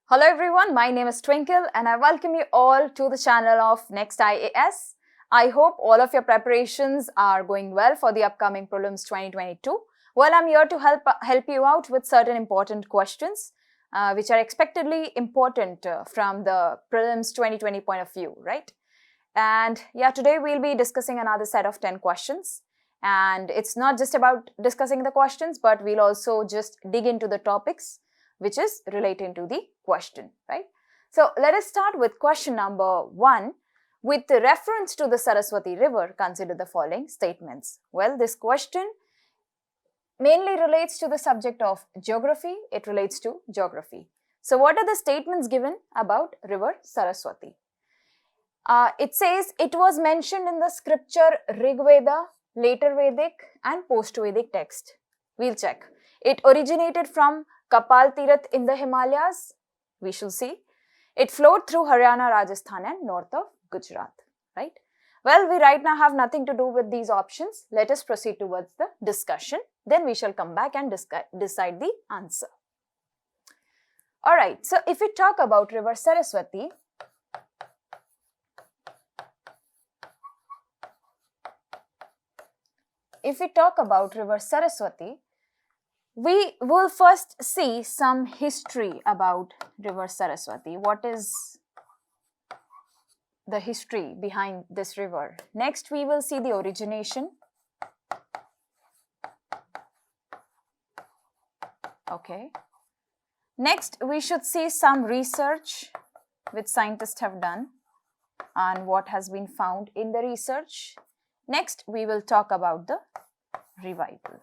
Hello everyone, my name is Twinkle and I welcome you all to the channel of Next IAS. I hope all of your preparations are going well for the upcoming Prelims 2022. Well, I'm here to help you out with certain important questions which are expectedly important from the Prelims 2020 point of view, right? And yeah, today we'll be discussing another set of 10 questions. And it's not just about discussing the questions, but we'll also just dig into the topics which is relating to the question, right? So let us start with question number 1. With the reference to the Saraswati River, consider the following statements. Well, this question mainly relates to the subject of geography. It relates to geography. So what are the statements given about river Saraswati? It says it was mentioned in the scripture Rig Veda, later Vedic and post-Vedic text. We'll check. It originated from Kapal Tirath in the Himalayas. We shall see. It flowed through Haryana, Rajasthan and north of Gujarat, right? Well, we right now have nothing to do with these options. Let us proceed towards the discussion. Then we shall come back and decide the answer. Alright, so if we talk about river Saraswati, we will first see some history about river Saraswati. What is the history behind this river? Next, we will see the origination. Okay. Next, we should see some research which scientists have done and what has been found in the research. Next, we will talk about the revival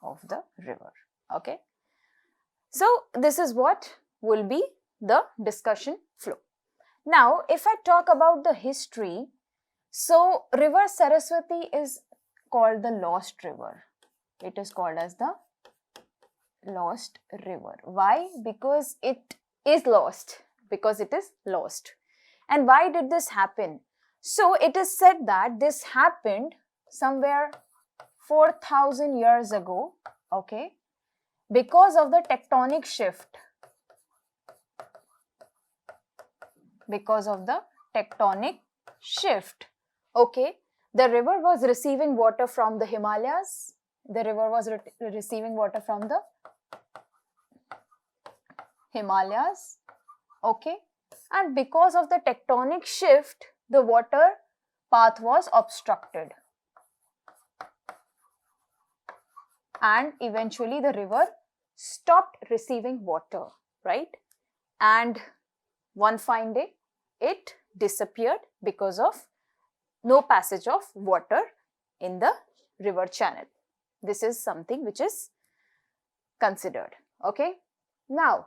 of the river. Okay. So this is what will be the discussion flow. Now, if I talk about the history, so river Saraswati is called the lost river. It is called as the lost river. Why? Because it is lost. Because it is lost. And why did this happen? So it is said that this happened somewhere 4,000 years ago, okay, because of the tectonic shift. Because of the tectonic shift, okay, the river was receiving water from the Himalayas. The river was receiving water from the Himalayas, okay, and because of the tectonic shift, the water path was obstructed. And eventually the river stopped receiving water, right? And one fine day, it disappeared because of no passage of water in the river channel. This is something which is considered, okay? Now,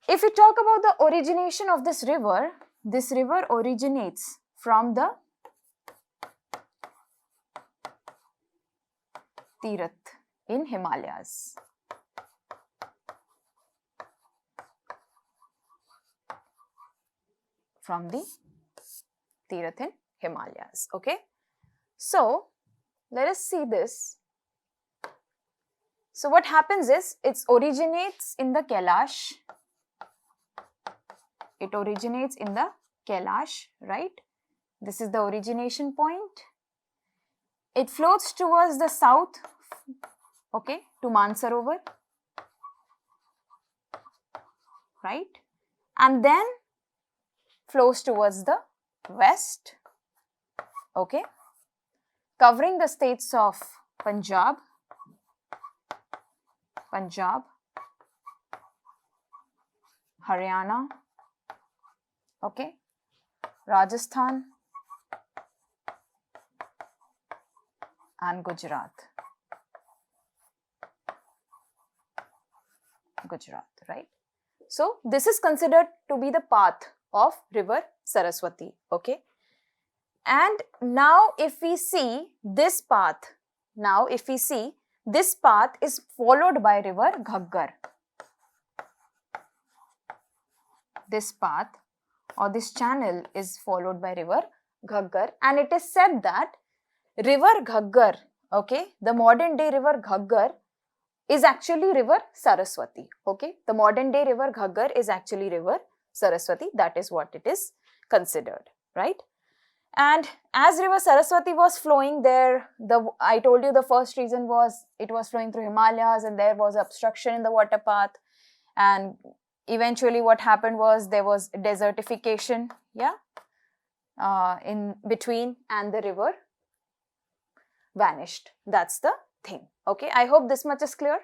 if we talk about the origination of this river originates from the Tirath in Himalayas. From the Tirath in Himalayas, okay? So, let us see this. So, what happens is, it originates in the Kailash. It originates in the Kailash, right? This is the origination point. It flows towards the south, okay, to Mansarovar, right? And then flows towards the west, okay, covering the states of Punjab, Haryana, okay, Rajasthan and Gujarat, right? So this is considered to be the path of river Saraswati, okay? And now if we see this path, this path is followed by river Ghaggar. This path or this channel is followed by river Ghaggar, and it is said that river Ghaggar, okay, the modern day river Ghaggar is actually river Saraswati. Okay, the modern day river Ghaggar is actually river Saraswati. That is what it is considered, right? And as river Saraswati was flowing there, I told you the first reason was it was flowing through Himalayas and there was obstruction in the water path, and eventually what happened was there was desertification, in between, and the river vanished. That's the thing. Okay, I hope this much is clear.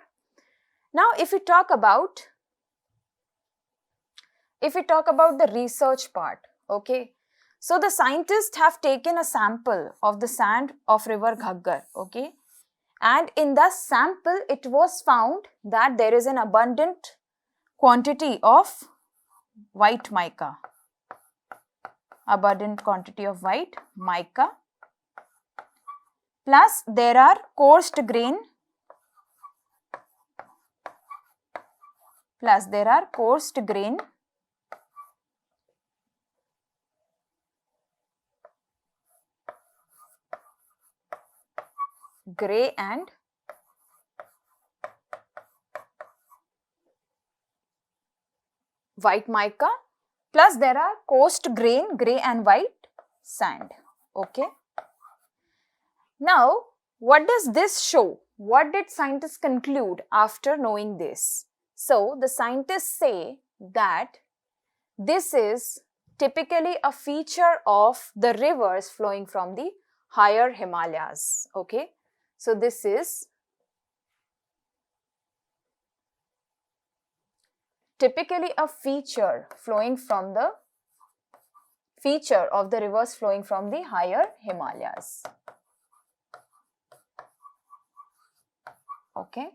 Now if we talk about the research part, okay, so the scientists have taken a sample of the sand of river Ghaggar, okay, and in the sample it was found that there is an abundant quantity of white mica, plus there are coarse grain, grey and white mica, plus there are coarse grain, grey and white sand. Okay. Now, what does this show? What did scientists conclude after knowing this? So, the scientists say that this is typically a feature of the rivers flowing from the higher Himalayas. Okay. So, this is typically a feature of the rivers flowing from the higher Himalayas. Okay.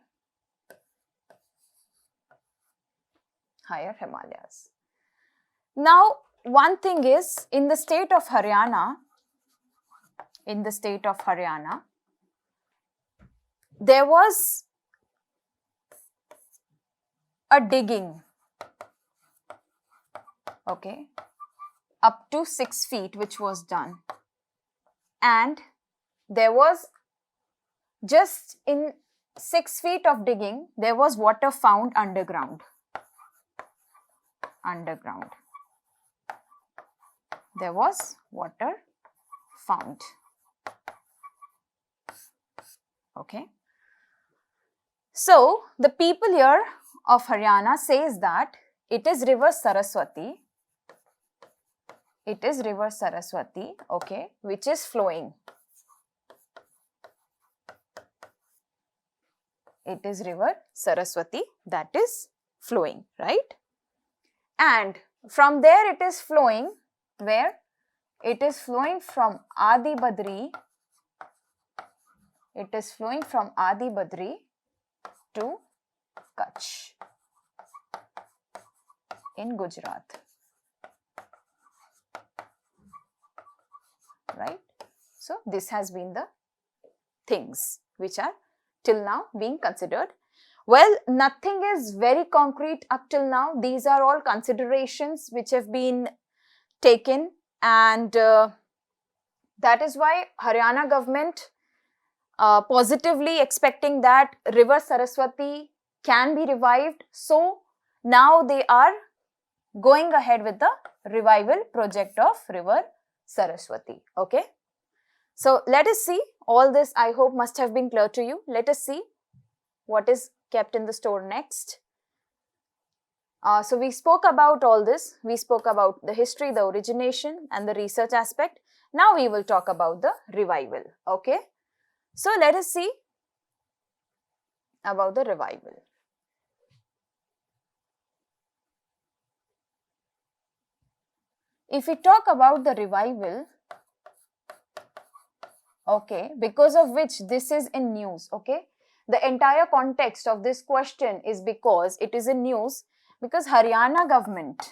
Higher Himalayas. Now, one thing is, in the state of Haryana, there was a digging, okay, up to 6 feet which was done, and there was just in 6 feet of digging there was water found underground. There was water found. Okay. So, the people here of Haryana says that it is river Saraswati. Okay, which is flowing. It is river Saraswati that is flowing, right? And from there it is flowing where? It is flowing from Adi Badri. It is flowing from Adi Badri to Kutch in Gujarat, right? So, this has been the things which are till now being considered. Well, nothing is very concrete up till now. These are all considerations which have been taken, and that is why Haryana government positively expecting that river Saraswati can be revived. So, now they are going ahead with the revival project of river Saraswati. Okay. So, let us see. All this I hope must have been clear to you. Let us see what is kept in the store next. So, we spoke about all this. We spoke about the history, the origination and the research aspect. Now, we will talk about the revival. Okay. So, let us see about the revival. If we talk about the revival, okay, because of which this is in news, okay. The entire context of this question is because it is in news, because Haryana government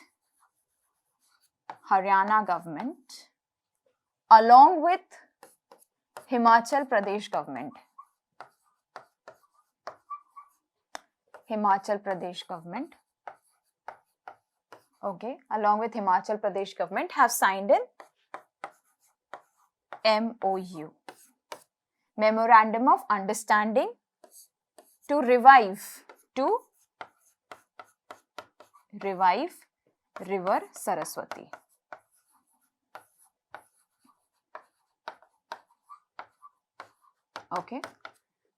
along with Himachal Pradesh government, okay, along with Himachal Pradesh government have signed an MOU, Memorandum of Understanding, to revive river Saraswati. Okay,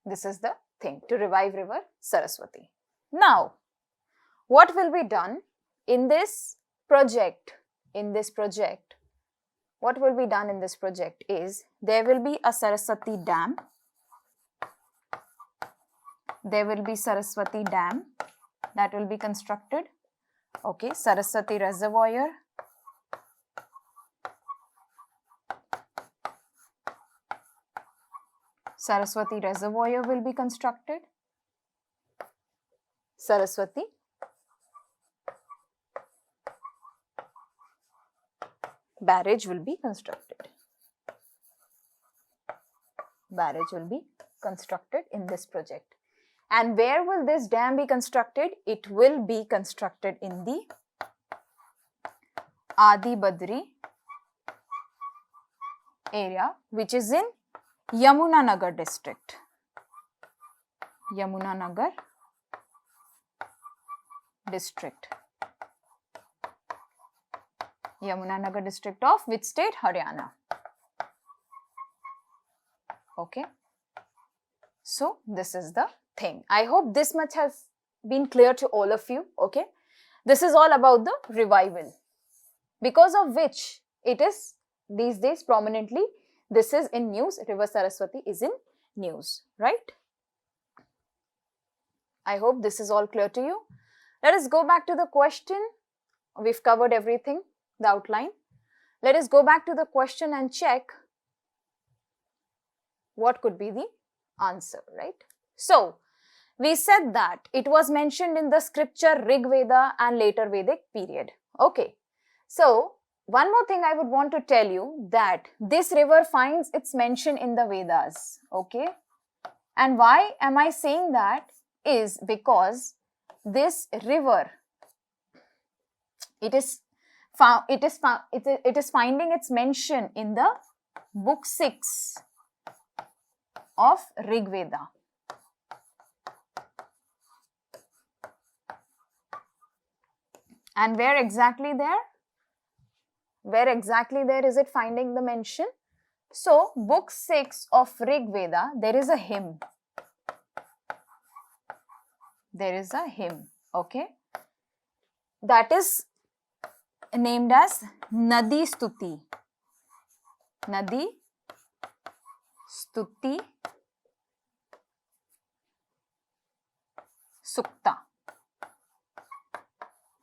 this is the thing, to revive river Saraswati. Now, what will be done in this project? What will be done in this project is, there will be a Saraswati dam. There will be Saraswati dam that will be constructed. Okay, Saraswati reservoir. Saraswati reservoir will be constructed. Saraswati barrage will be constructed. Barrage will be constructed in this project. And where will this dam be constructed? It will be constructed in the Adi Badri area, which is in Yamunanagar district. Yamunanagar district. Yamunanagar district of which state? Haryana. Okay. So this is the thing. I hope this much has been clear to all of you. Okay. This is all about the revival, because of which it is these days prominently, this is in news. River Saraswati is in news, right? I hope this is all clear to you. Let us go back to the question. We've covered everything, the outline. Let us go back to the question and check what could be the answer, right? So, we said that it was mentioned in the scripture Rig Veda and later Vedic period. Okay. So, one more thing I would want to tell you, that this river finds its mention in the Vedas. Okay. And why am I saying that? Is because this river, it is finding its mention in the book 6 of Rig Veda. And where exactly there? Where exactly there is it finding the mention? So, book 6 of Rig Veda, there is a hymn. There is a hymn, okay? That is named as Nadi Stuti. Nadi Stuti Sukta.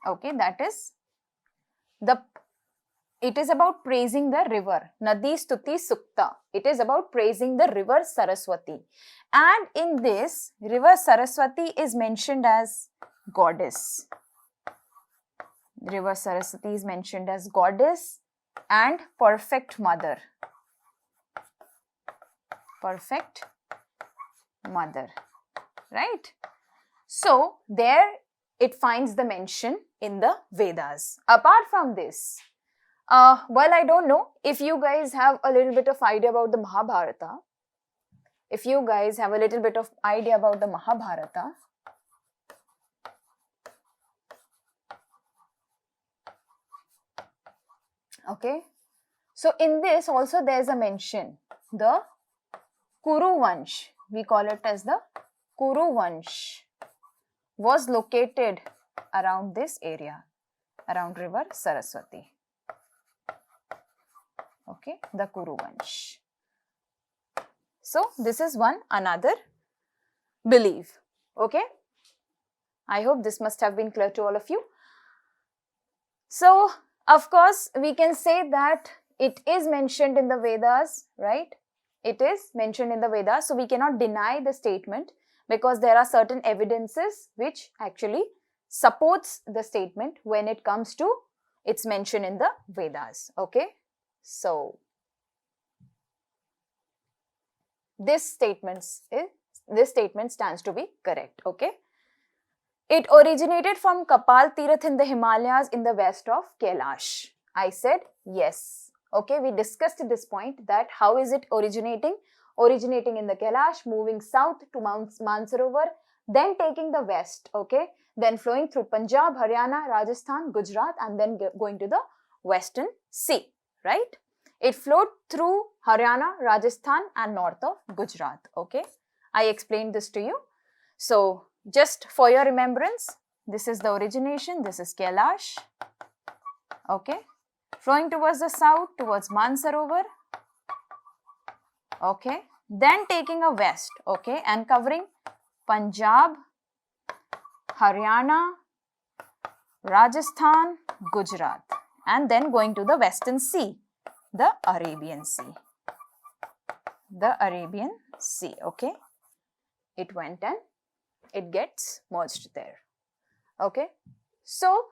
Okay, that is it is about praising the river. Nadi Stuti Sukta. It is about praising the river Saraswati. And in this, river Saraswati is mentioned as goddess. River Saraswati is mentioned as goddess and perfect mother. Perfect mother. Right? So, there it finds the mention in the Vedas. Apart from this, well, I don't know if you guys have a little bit of idea about the Mahabharata. If you guys have a little bit of idea about the Mahabharata, okay. So, in this also there is a mention, the Kuru Vansh, we call it as the Kuru Vansh, was located around this area, around river Saraswati. Okay, the Kuru Vansh. So, this is another belief. Okay, I hope this must have been clear to all of you. So, of course, we can say that it is mentioned in the Vedas, right? It is mentioned in the Vedas. So, we cannot deny the statement because there are certain evidences which actually supports the statement when it comes to its mention in the Vedas. Okay. So, this statement stands to be correct. Okay. It originated from Kapal Tirath in the Himalayas in the west of Kailash. I said yes. Okay, we discussed at this point that how is it originating? Originating in the Kailash, moving south to Mount Mansarovar, then taking the west, okay, then flowing through Punjab, Haryana, Rajasthan, Gujarat, and then going to the Western Sea, right? It flowed through Haryana, Rajasthan, and north of Gujarat, okay? I explained this to you. So, just for your remembrance, this is the origination, this is Kailash, okay? Flowing towards the south, towards Mansarovar, okay? Then taking a west, okay, and covering Punjab, Haryana, Rajasthan, Gujarat, and then going to the Western Sea, the Arabian Sea. The Arabian Sea, okay? It went and it gets merged there, okay? So,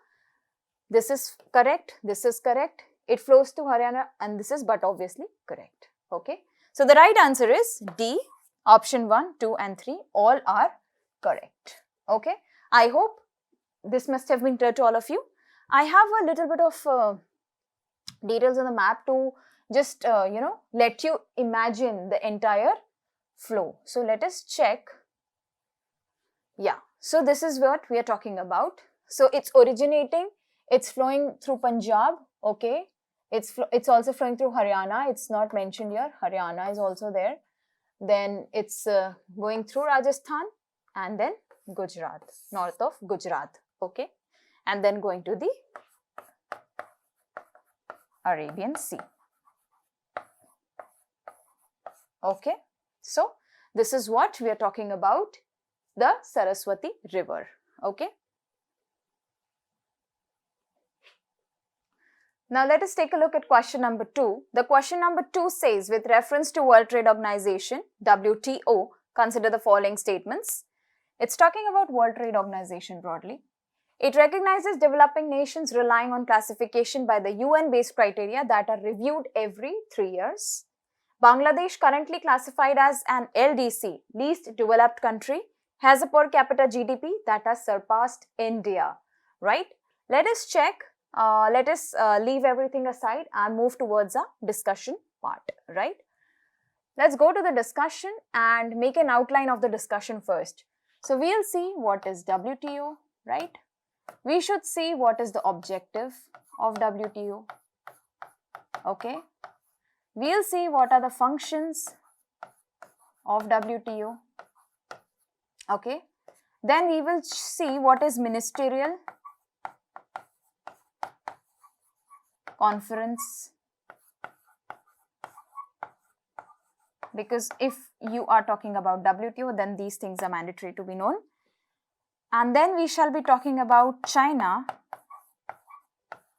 this is correct, it flows to Haryana, and this is but obviously correct, okay? So, the right answer is D, option 1, 2 and 3, all are correct, okay? I hope this must have been clear to all of you. I have a little bit of details on the map to just, let you imagine the entire flow. So, let us check. Yeah, so this is what we are talking about. So, it's originating, it's flowing through Punjab, okay? It's also flowing through Haryana, it's not mentioned here, Haryana is also there. Then it's going through Rajasthan and then Gujarat, north of Gujarat, okay? And then going to the Arabian Sea, okay? So, this is what we are talking about, the Saraswati River, okay? Now, let us take a look at question number 2. The question number 2 says, with reference to World Trade Organization, WTO, consider the following statements. It's talking about World Trade Organization broadly. It recognizes developing nations relying on classification by the UN-based criteria that are reviewed every 3 years. Bangladesh, currently classified as an LDC, least developed country, has a per capita GDP that has surpassed India, right? Let us check. Let us leave everything aside and move towards a discussion part, right? Let's go to the discussion and make an outline of the discussion first. So, we'll see what is WTO, right? We should see what is the objective of WTO, okay? We'll see what are the functions of WTO, okay? Then we will see what is ministerial conference, because if you are talking about WTO, then these things are mandatory to be known. And then we shall be talking about China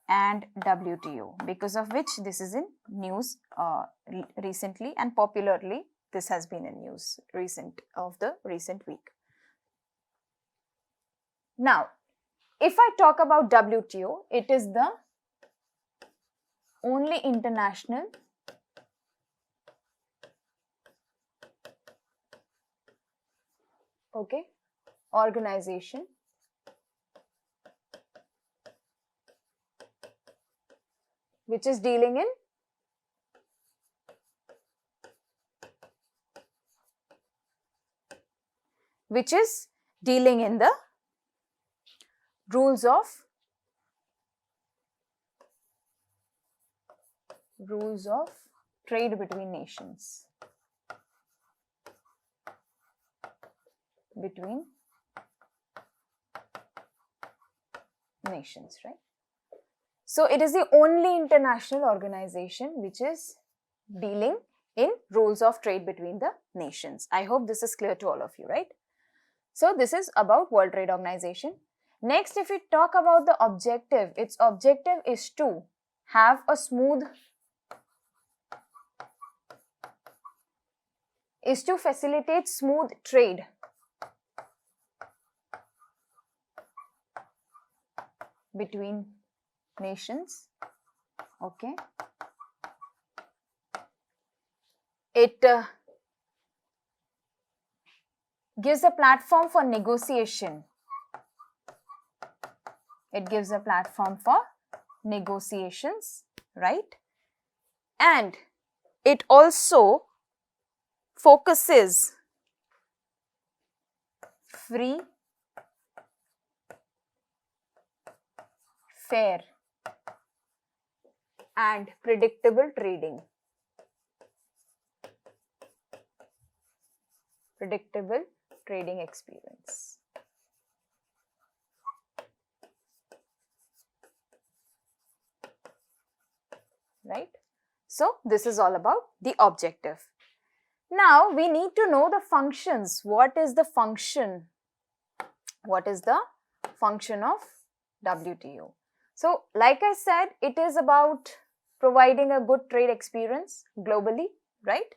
and WTO, because of which this is in news recently, and popularly this has been in news of the recent week. Now, if I talk about WTO, it is the only international organization which is dealing in the rules of trade between nations. Right? So, it is the only international organization which is dealing in rules of trade between the nations. I hope this is clear to all of you, right? So, this is about World Trade Organization. Next, if we talk about the objective, its objective is to have a smooth, is to facilitate smooth trade between nations, okay. It gives a platform for negotiation. It gives a platform for negotiations, right? And it also focuses free, fair and predictable trading. Predictable trading experience. Right? So this is all about the objective. Now we need to know the functions. What is the function? What is the function of WTO? So like I said, it is about providing a good trade experience globally, right?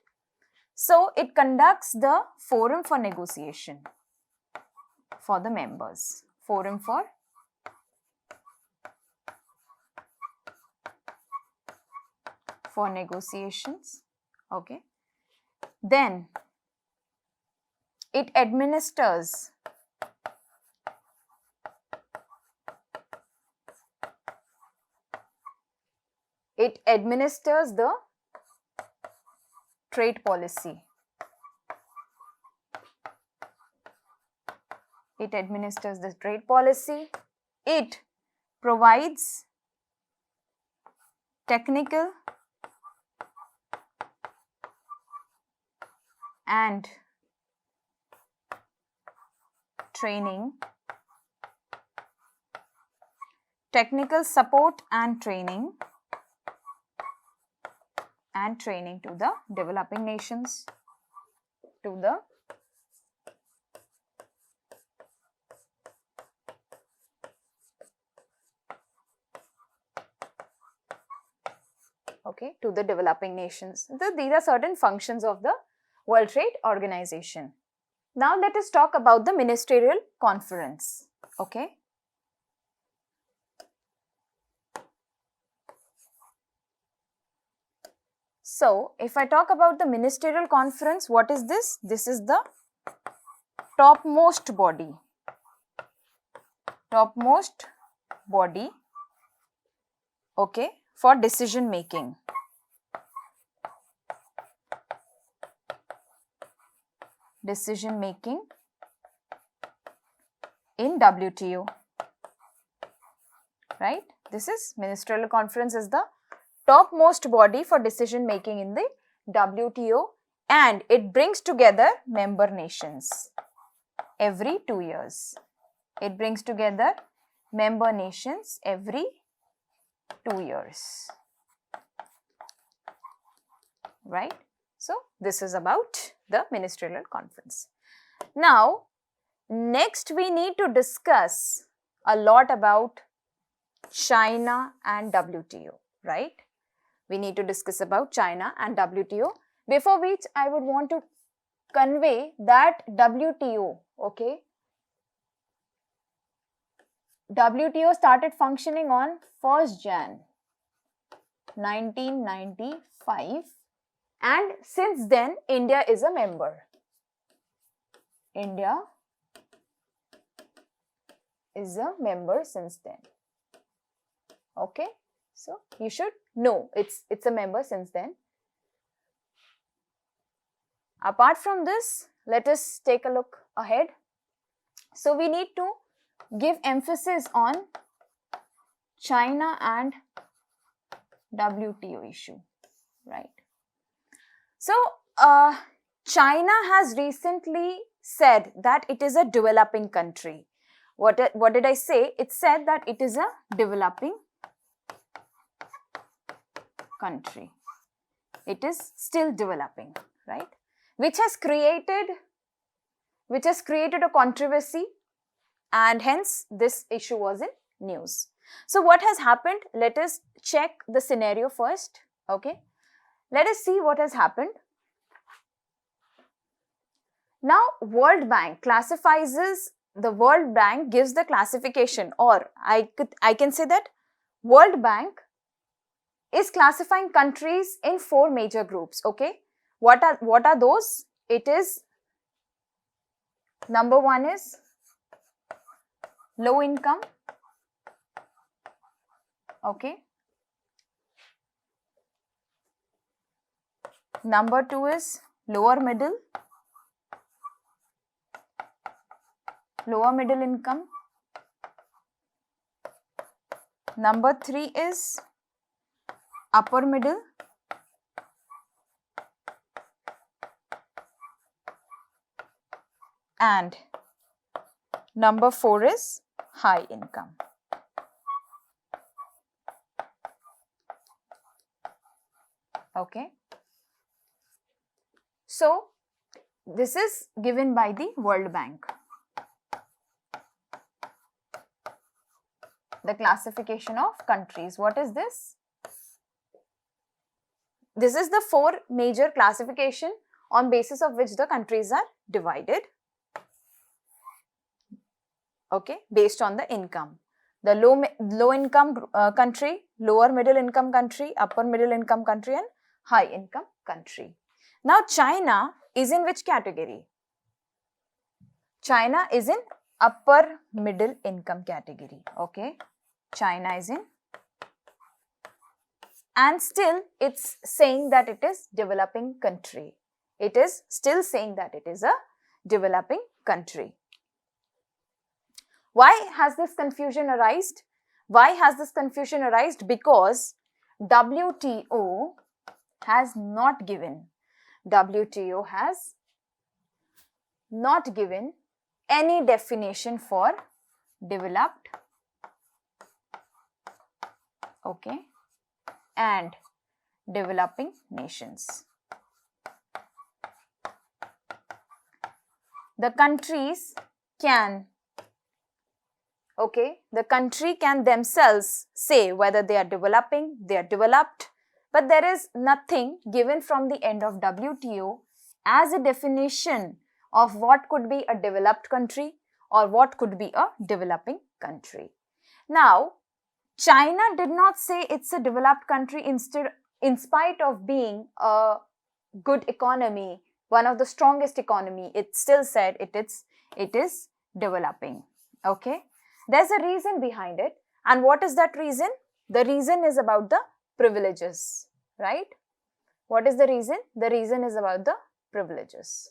So it conducts the forum for negotiation for the members. Forum for negotiations. Okay. Then it administers the trade policy. It administers the trade policy. It provides technical and training, technical support and training to the developing nations, to the developing nations. These are certain functions of the World Trade Organization. Now let us talk about the ministerial conference. Okay. So if I talk about the ministerial conference, what is this? This is the topmost body. Topmost body, okay, for decision making. Decision making in WTO, right? This is ministerial conference is the topmost body for decision making in the WTO, and it brings together member nations every 2 years. It brings together member nations every 2 years, right? So this is about the ministerial conference. Now next we need to discuss a lot about China and WTO, right? We need to discuss about China and WTO, before which I would want to convey that WTO, okay, WTO started functioning on 1st Jan 1995, and since then India is a member. India is a member since then. Okay, so you should know it's a member since then. Apart from this, let us take a look ahead. So we need to give emphasis on China and WTO issue, right? So China has recently said that it is a developing country. What did I say? It said that it is a developing country. It is still developing, right? Which has created a controversy, and hence this issue was in news. So what has happened? Let us check the scenario first. Okay, let us see what has happened. Now World Bank gives the classification, or I can say that World Bank is classifying countries in 4 major groups. Okay, what are those? It is, number 1 is low income. Okay, number 2 is lower middle. lower middle income. Number 3 is upper middle. And number 4 is high income. Okay. So, this is given by the World Bank. The classification of countries. What is this? This is the 4 major classification on basis of which the countries are divided. Okay, based on the income. The low income country, lower middle income country, upper middle income country and high income country. Now China is in which category? China is in upper middle income category. Okay, China is in, and still it's saying that it is developing country. It is still saying that it is a developing country. Why has this confusion arisen? Why has this confusion arisen? Because WTO has not given any definition for developed, okay, and developing nations. The countries can, okay, the country can themselves say whether they are developing, they are developed, but there is nothing given from the end of WTO as a definition of what could be a developed country or what could be a developing country. Now, China did not say it's a developed country in spite of being a good economy, one of the strongest economy. It still said it is developing. Okay. There's a reason behind it. And what is that reason? The reason is about the privileges, right? What is the reason? The reason is about the privileges.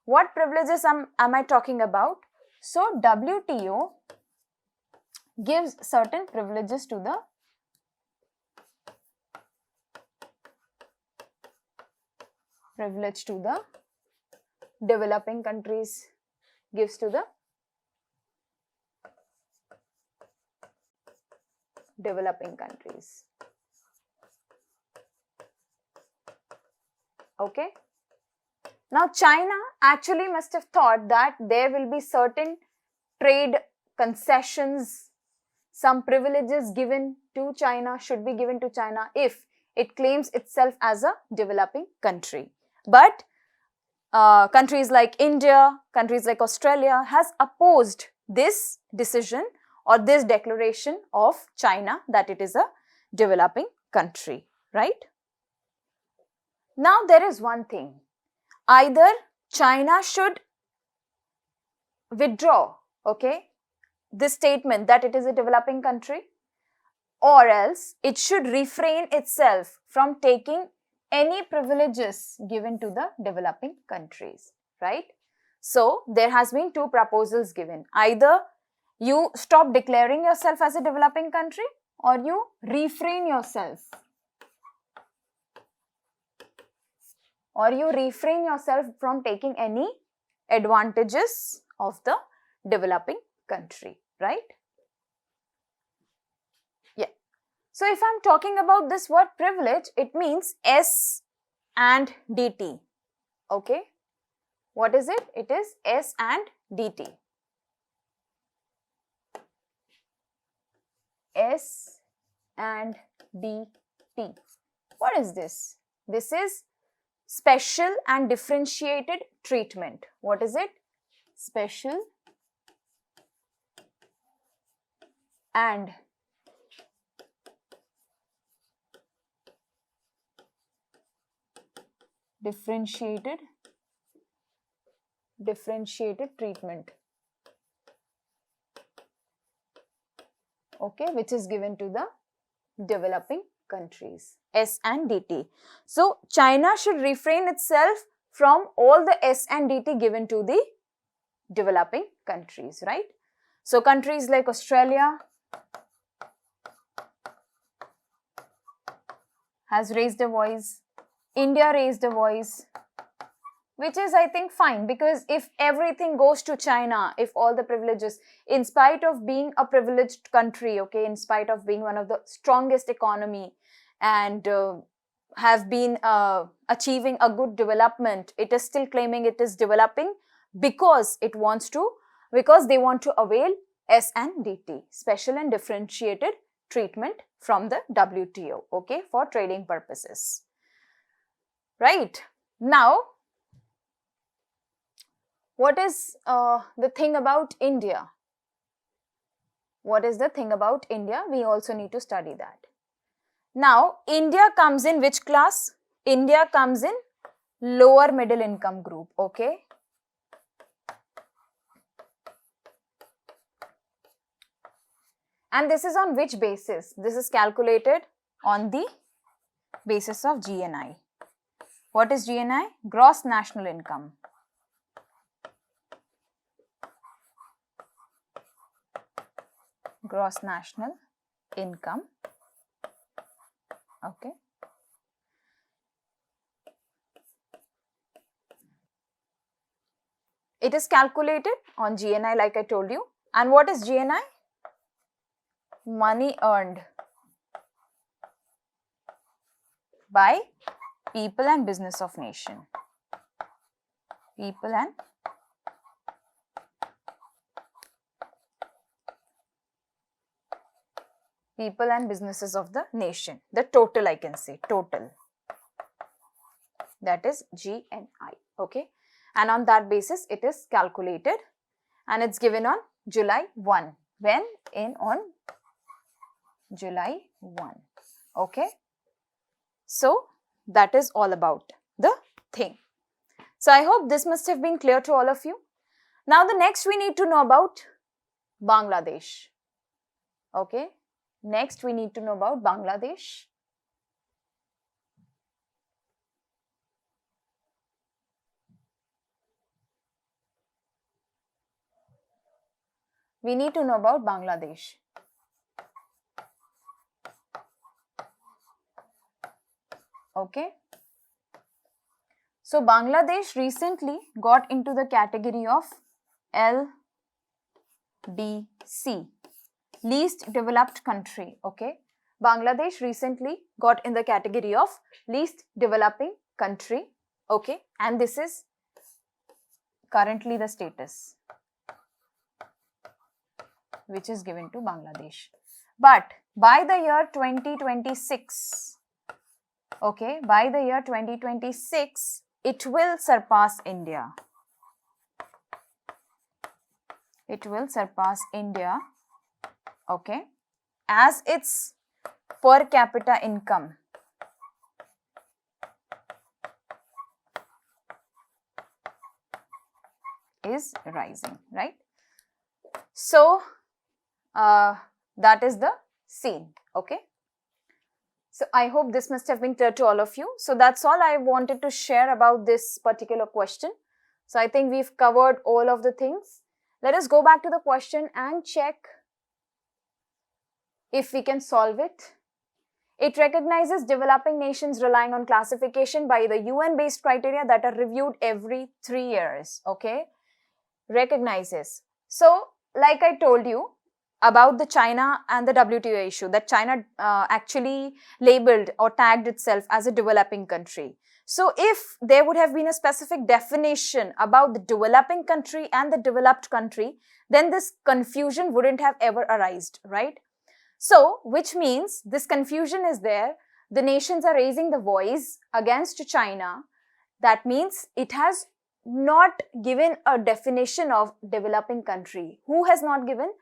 What privileges am I talking about? So, WTO gives certain privileges to the developing countries, gives to the developing countries. Okay. Now, China actually must have thought that there will be certain trade concessions, some privileges given to China, should be given to China if it claims itself as a developing country. But countries like India, countries like Australia has opposed this decision or this declaration of China that it is a developing country, right? Now, there is one thing. Either China should withdraw, okay, this statement that it is a developing country, or else it should refrain itself from taking any privileges given to the developing countries, right? So, there has been 2 proposals given. Either you stop declaring yourself as a developing country or you refrain yourself. Or you refrain yourself from taking any advantages of the developing country, right? Yeah. So, if I am talking about this word privilege, it means S and DT. Okay. What is it? It is S and DT. S and DT. What is this? This is special and differentiated treatment. What is it? Special and differentiated treatment. Okay, which is given to the developing countries. S and DT. So, China should refrain itself from all the S and DT given to the developing countries, right? So countries like Australia has raised a voice, India raised a voice, which is, I think, fine, because if everything goes to China, if all the privileges, in spite of being a privileged country, okay, in spite of being one of the strongest economy and have been achieving a good development, it is still claiming it is developing because it wants to, because they want to avail S&DT, special and differentiated treatment from the WTO, okay, for trading purposes, right? Now, what is the thing about India? What is the thing about India? We also need to study that. Now, India comes in which class? India comes in lower middle income group, okay? And this is on which basis? This is calculated on the basis of GNI. What is GNI? Gross national income. Gross national income, okay. It is calculated on GNI like I told you. And what is GNI? Money earned by people and business of nation. People and businesses of the nation. The total, I can say, total. That is GNI, okay. And on that basis, it is calculated and it's given on July 1. When? On July 1, okay. So, that is all about the thing. So, I hope this must have been clear to all of you. Now, the next we need to know about Bangladesh, okay. Next, we need to know about Bangladesh. We need to know about Bangladesh. Okay. So, Bangladesh recently got into the category of LDC, least developed country, okay. Bangladesh recently got in the category of least developing country, okay, and this is currently the status which is given to Bangladesh. But by the year 2026, okay, by the year 2026, it will surpass India. It will surpass India, okay, as its per capita income is rising, right? So, that is the scene, okay. So, I hope this must have been clear to all of you. So, that's all I wanted to share about this particular question. So, I think we've covered all of the things. Let us go back to the question and check if we can solve it. It recognizes developing nations relying on classification by the UN-based criteria that are reviewed every 3 years, okay. Recognizes. So, like I told you about the China and the WTO issue, that China actually labeled or tagged itself as a developing country. So, if there would have been a specific definition about the developing country and the developed country, then this confusion wouldn't have ever arisen, right? So, which means this confusion is there. The nations are raising the voice against China. That means it has not given a definition of developing country. Who has not given?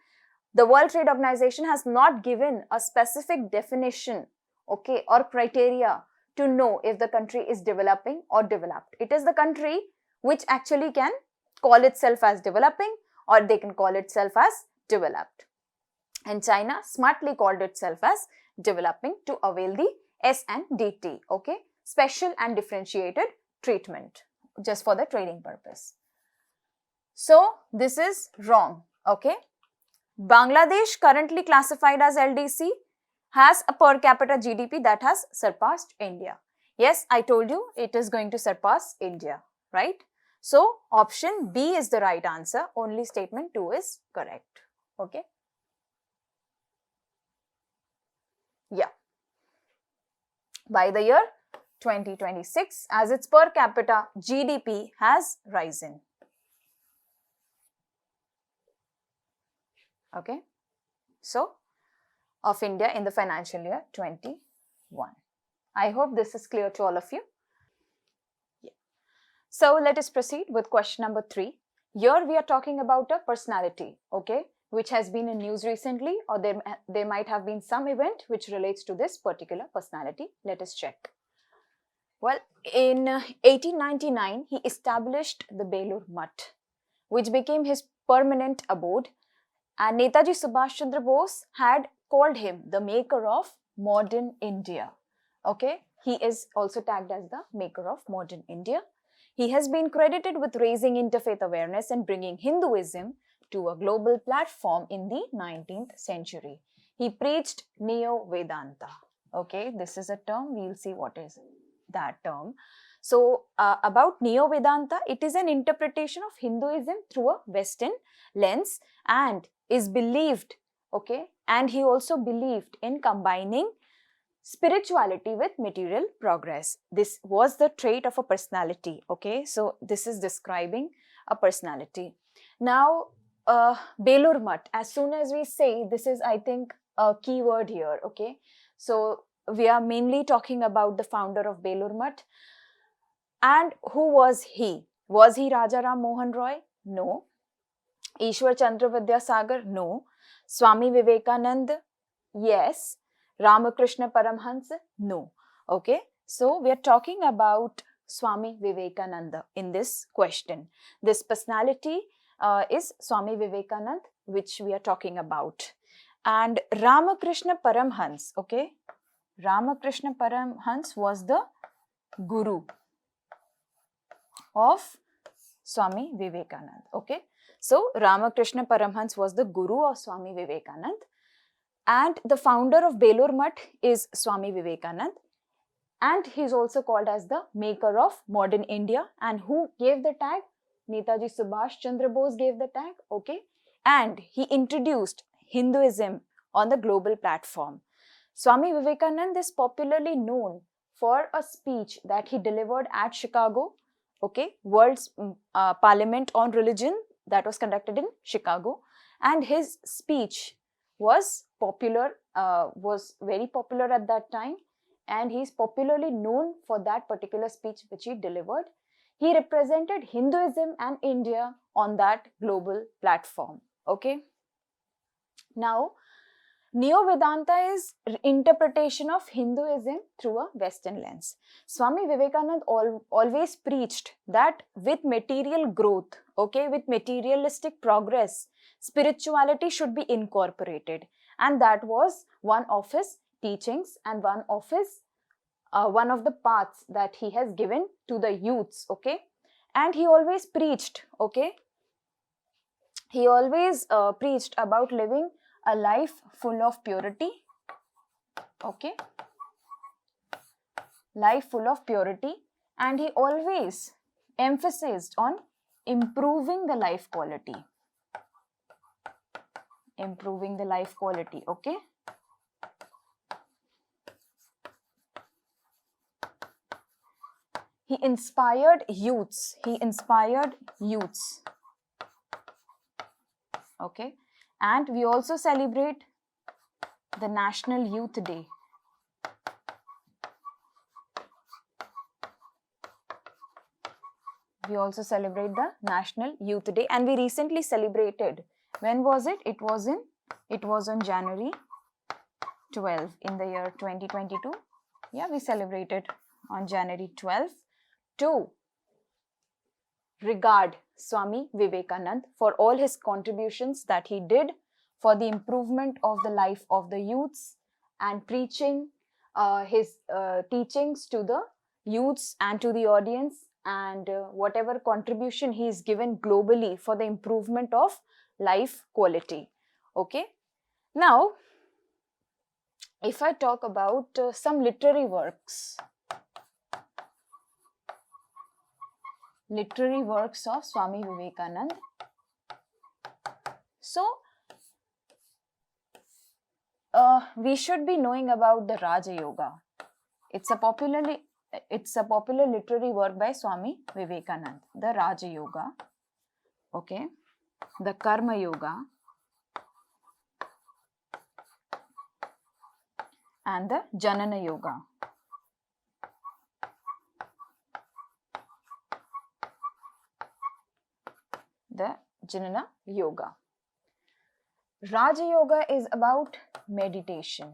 The World Trade Organization has not given a specific definition, okay, or criteria to know if the country is developing or developed. It is the country which actually can call itself as developing, or they can call itself as developed. And China smartly called itself as developing to avail the S&DT, okay, special and differentiated treatment, just for the trading purpose. So this is wrong. Okay. Bangladesh, currently classified as LDC, has a per capita GDP that has surpassed India. Yes, I told you it is going to surpass India, right? So option B is the right answer. Only statement 2 is correct. Okay. Yeah. By the year 2026, as its per capita GDP has risen. Okay. So, of India in the financial year 21. I hope this is clear to all of you. Yeah. So, let us proceed with question number 3. Here we are talking about a personality, okay, which has been in news recently, or there might have been some event which relates to this particular personality. Let us check. Well, in 1899, he established the Belur Mutt, which became his permanent abode, and Netaji Subhash Chandra Bose had called him the maker of modern India. Okay, he is also tagged as the maker of modern India. He has been credited with raising interfaith awareness and bringing Hinduism to a global platform in the 19th century. He preached Neo-Vedanta. Okay, this is a term, we'll see what is that term. So, about Neo-Vedanta, it is an interpretation of Hinduism through a Western lens and is believed, okay, and he also believed in combining spirituality with material progress. This was the trait of a personality, okay. So this is describing a personality. Now, Belur Mutt, as soon as we say, this is, I think, a key word here, okay. So we are mainly talking about the founder of Belur Mutt. And who was he? Was he Raja Ram Mohan Roy? No. Ishwar Chandra Vidyasagar? No. Swami Vivekanand? Yes. Ramakrishna Paramhansa? No. Okay. So we are talking about Swami Vivekananda in this question. This personality is Swami Vivekanand, which we are talking about. And Ramakrishna Paramhans, okay. Ramakrishna Paramhans was the guru of Swami Vivekanand. Okay. So Ramakrishna Paramhans was the guru of Swami Vivekanand, and the founder of Belur Mutt is Swami Vivekanand, and he is also called as the maker of modern India. And who gave the tag? Netaji Subhash Chandra Bose gave the tag. Okay. And he introduced Hinduism on the global platform. Swami Vivekanand is popularly known for a speech that he delivered at Chicago, okay, World's Parliament on Religion, that was conducted in Chicago, and his speech was popular, was very popular at that time, and he is popularly known for that particular speech which he delivered. He represented Hinduism and India on that global platform, okay. Now, Neo-Vedanta is interpretation of Hinduism through a Western lens. Swami Vivekananda always preached that with material growth, okay, with materialistic progress, spirituality should be incorporated. And that was one of his teachings and one of the paths that he has given to the youths, okay. And he always preached, okay, he always preached about living a life full of purity, okay, life full of purity, and he always emphasized on improving the life quality, okay. He inspired youths, okay. And we also celebrate the National Youth Day. We also celebrate the National Youth Day, and we recently celebrated. When was it? It was on January 12 in the year 2022. Yeah, we celebrated on January 12th to regard Swami Vivekananda for all his contributions that he did for the improvement of the life of the youths and preaching his teachings to the youths and to the audience and whatever contribution he is given globally for the improvement of life quality. Okay. Now, if I talk about some literary works of Swami Vivekananda. So, we should be knowing about the Raja Yoga. It's a popular literary work by Swami Vivekananda. The Raja Yoga, okay, the Karma Yoga, and the Janana Yoga. The Janana Yoga. Raja Yoga is about meditation.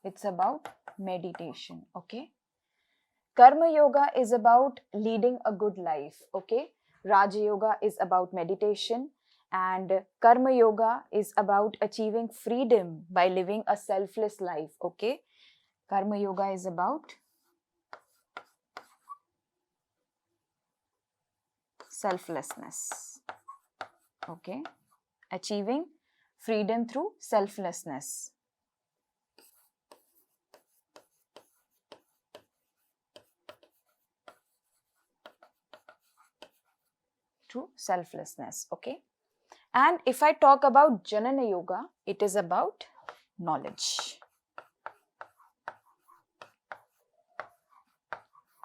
It's about meditation, okay. Karma Yoga is about leading a good life, okay. Raja Yoga is about meditation, and Karma Yoga is about achieving freedom by living a selfless life, okay. Karma Yoga is about selflessness, okay, achieving freedom through selflessness. Through selflessness, okay. And if I talk about Janana Yoga, it is about knowledge,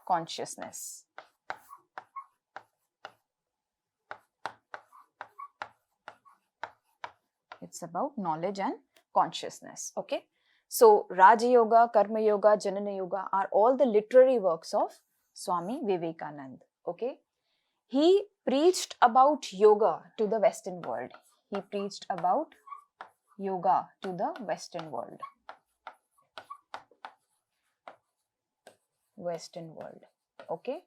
consciousness. It's about knowledge and consciousness, okay. So, Raja Yoga, Karma Yoga, Janana Yoga are all the literary works of Swami Vivekananda, okay. He preached about yoga to the Western world. He preached about yoga to the Western world. Western world, okay.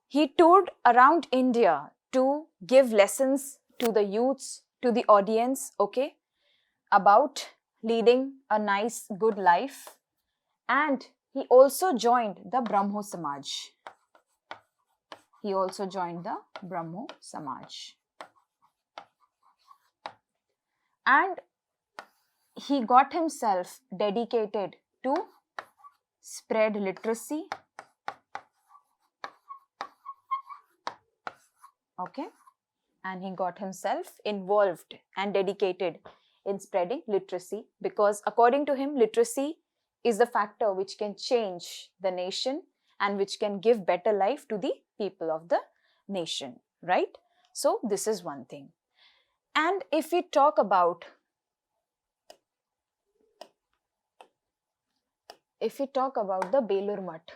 He toured around India to give lessons to the youths, to the audience, okay, about leading a nice, good life. And he also joined the Brahmo Samaj. He also joined the Brahmo Samaj. And he got himself dedicated to spread literacy, okay, and he got himself involved and dedicated in spreading literacy, because according to him, literacy is the factor which can change the nation and which can give better life to the people of the nation, right? So this is one thing. And if we talk about the Belur Math,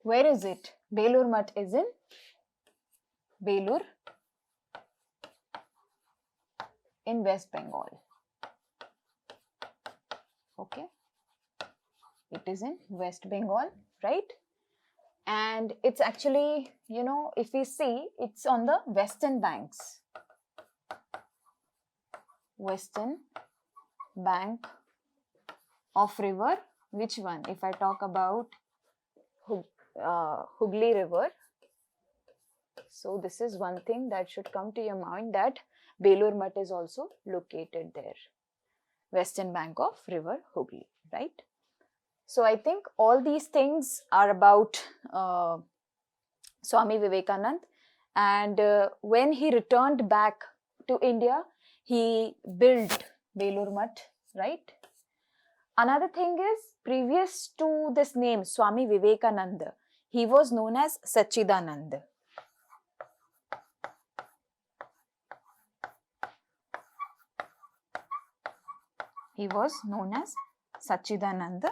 where is it? Belur Math is in Belur in West Bengal. Okay, it is in West Bengal, right? And it's actually, you know, if we see, it's on the western banks. Western bank of river, which one? If I talk about Hooghly River, so this is one thing that should come to your mind, that Belur Math is also located there. Western bank of river Hooghly, right? So I think all these things are about Swami Vivekananda, and when he returned back to India, he built Belur Math, right? Another thing is, previous to this name Swami Vivekananda, he was known as Sachidananda. He was known as Sachidananda,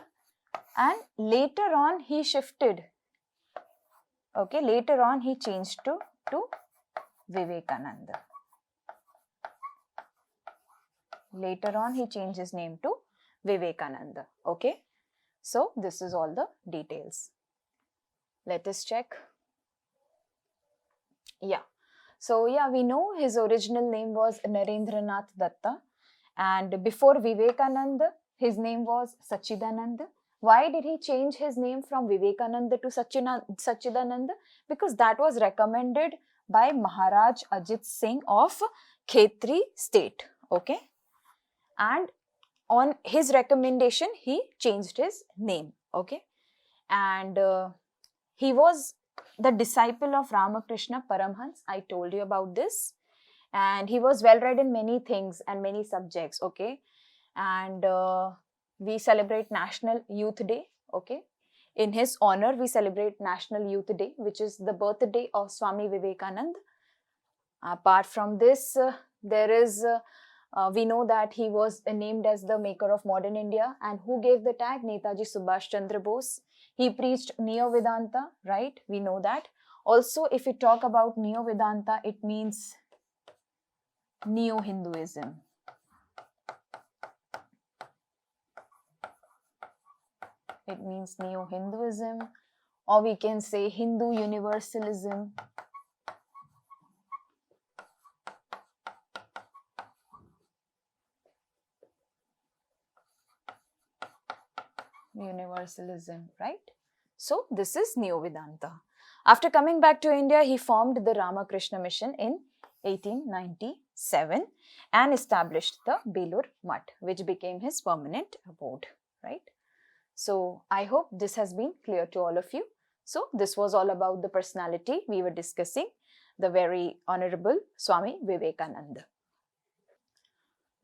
and later on he shifted. Okay, later on he changed to Vivekananda. Later on he changed his name to Vivekananda. Okay, so this is all the details. Let us check. Yeah, So yeah, we know his original name was Narendranath Datta, and before Vivekananda, his name was Sachidananda. Why did he change his name from Vivekananda to Sachidananda? Because that was recommended by Maharaj Ajit Singh of Khetri state. Okay, and on his recommendation, he changed his name. Okay, and he was the disciple of Ramakrishna Paramhans. I told you about this. And he was well read in many things and many subjects. Okay, and we celebrate National Youth Day. Okay, in his honor we celebrate National Youth Day, which is the birthday of Swami Vivekananda. Apart from this, we know that he was named as the maker of modern India. And who gave the tag? Netaji Subhash Chandra Bose. He preached Neo-Vedanta, right? We know that. Also, if we talk about Neo-Vedanta, it means Neo-Hinduism. It means Neo-Hinduism, or we can say Hindu Universalism. Universalism, right? So this is Neo-Vedanta. After coming back to India, he formed the Ramakrishna Mission in 1897 and established the Belur Mutt, which became his permanent abode, right? So I hope this has been clear to all of you. So this was all about the personality we were discussing, the very honorable Swami Vivekananda.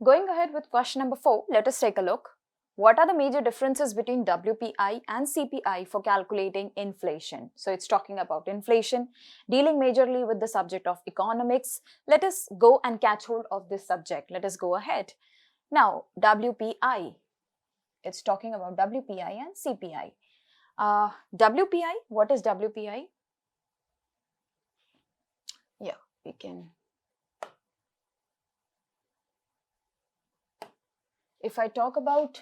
Going ahead with question number 4, let us take a look. What are the major differences between WPI and CPI for calculating inflation? So it's talking about inflation, dealing majorly with the subject of economics. Let us go and catch hold of this subject. Let us go ahead. Now, WPI. It's talking about WPI and CPI. WPI, what is WPI? Yeah, we can. If I talk about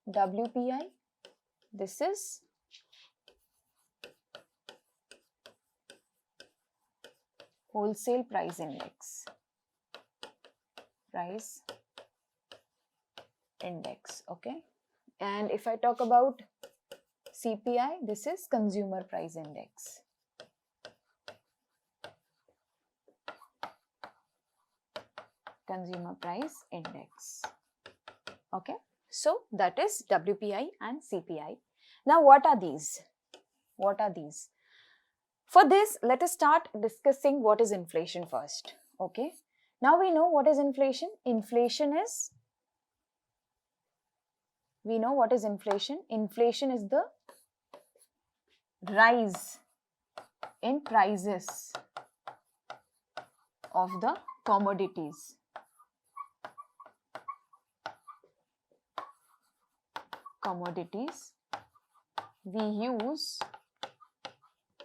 WPI, this is wholesale price index. Price index, okay? And if I talk about CPI, this is consumer price index. Consumer price index. Okay, so that is WPI and CPI. Now, what are these? What are these? For this, let us start discussing what is inflation first. Okay, now we know what is inflation. We know what is inflation. Inflation is the rise in prices of the commodities. Commodities we use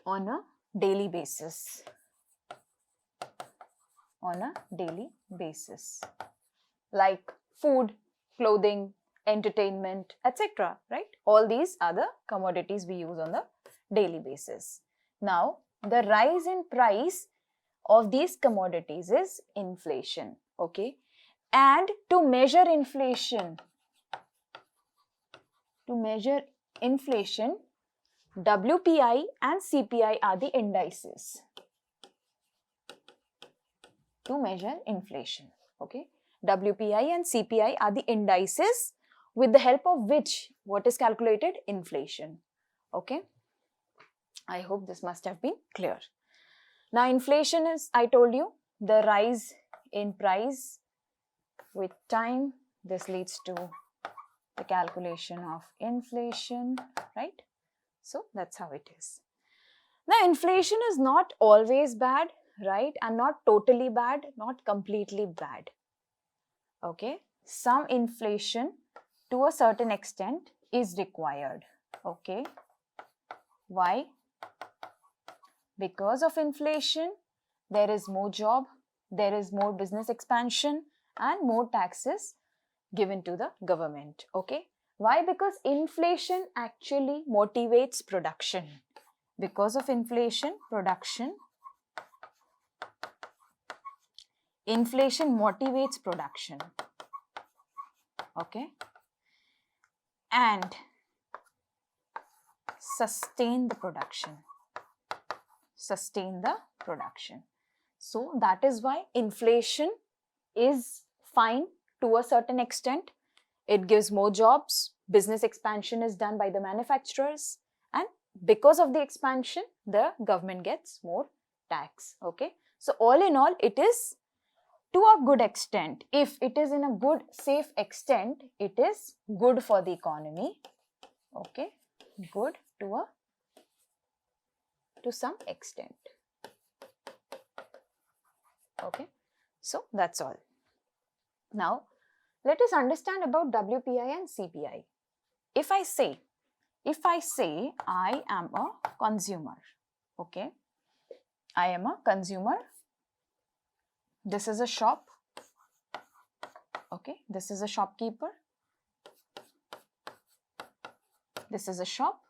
on a daily basis. On a daily basis. Like food, clothing, entertainment, etc. Right? All these are the commodities we use on the daily basis. Now, the rise in price of these commodities is inflation. Okay? And to measure inflation, WPI and CPI are the indices to measure inflation. Okay, WPI and CPI are the indices with the help of which what is calculated? Inflation. Okay, I hope this must have been clear. Now, inflation is, I told you, the rise in price with time. This leads to the calculation of inflation, right? So that's how it is. Now, inflation is not always bad, right? And not totally bad, not completely bad. Okay, some inflation to a certain extent is required. Okay, why? Because of inflation, there is more job, there is more business expansion, and more taxes given to the government. Okay, why? Because inflation actually motivates production. Because of inflation, production Inflation motivates production. Okay. And sustain the production. Sustain the production. So that is why inflation is fine to a certain extent. It gives more jobs. Business expansion is done by the manufacturers. And because of the expansion, the government gets more tax. Okay. So all in all, it is to a good extent. If it is in a good, safe extent, it is good for the economy. Okay. Good to some extent. Okay. So that's all. Now, let us understand about WPI and CPI. If I say I am a consumer, okay, I am a consumer, this is a shop, okay, this is a shopkeeper, this is a shop,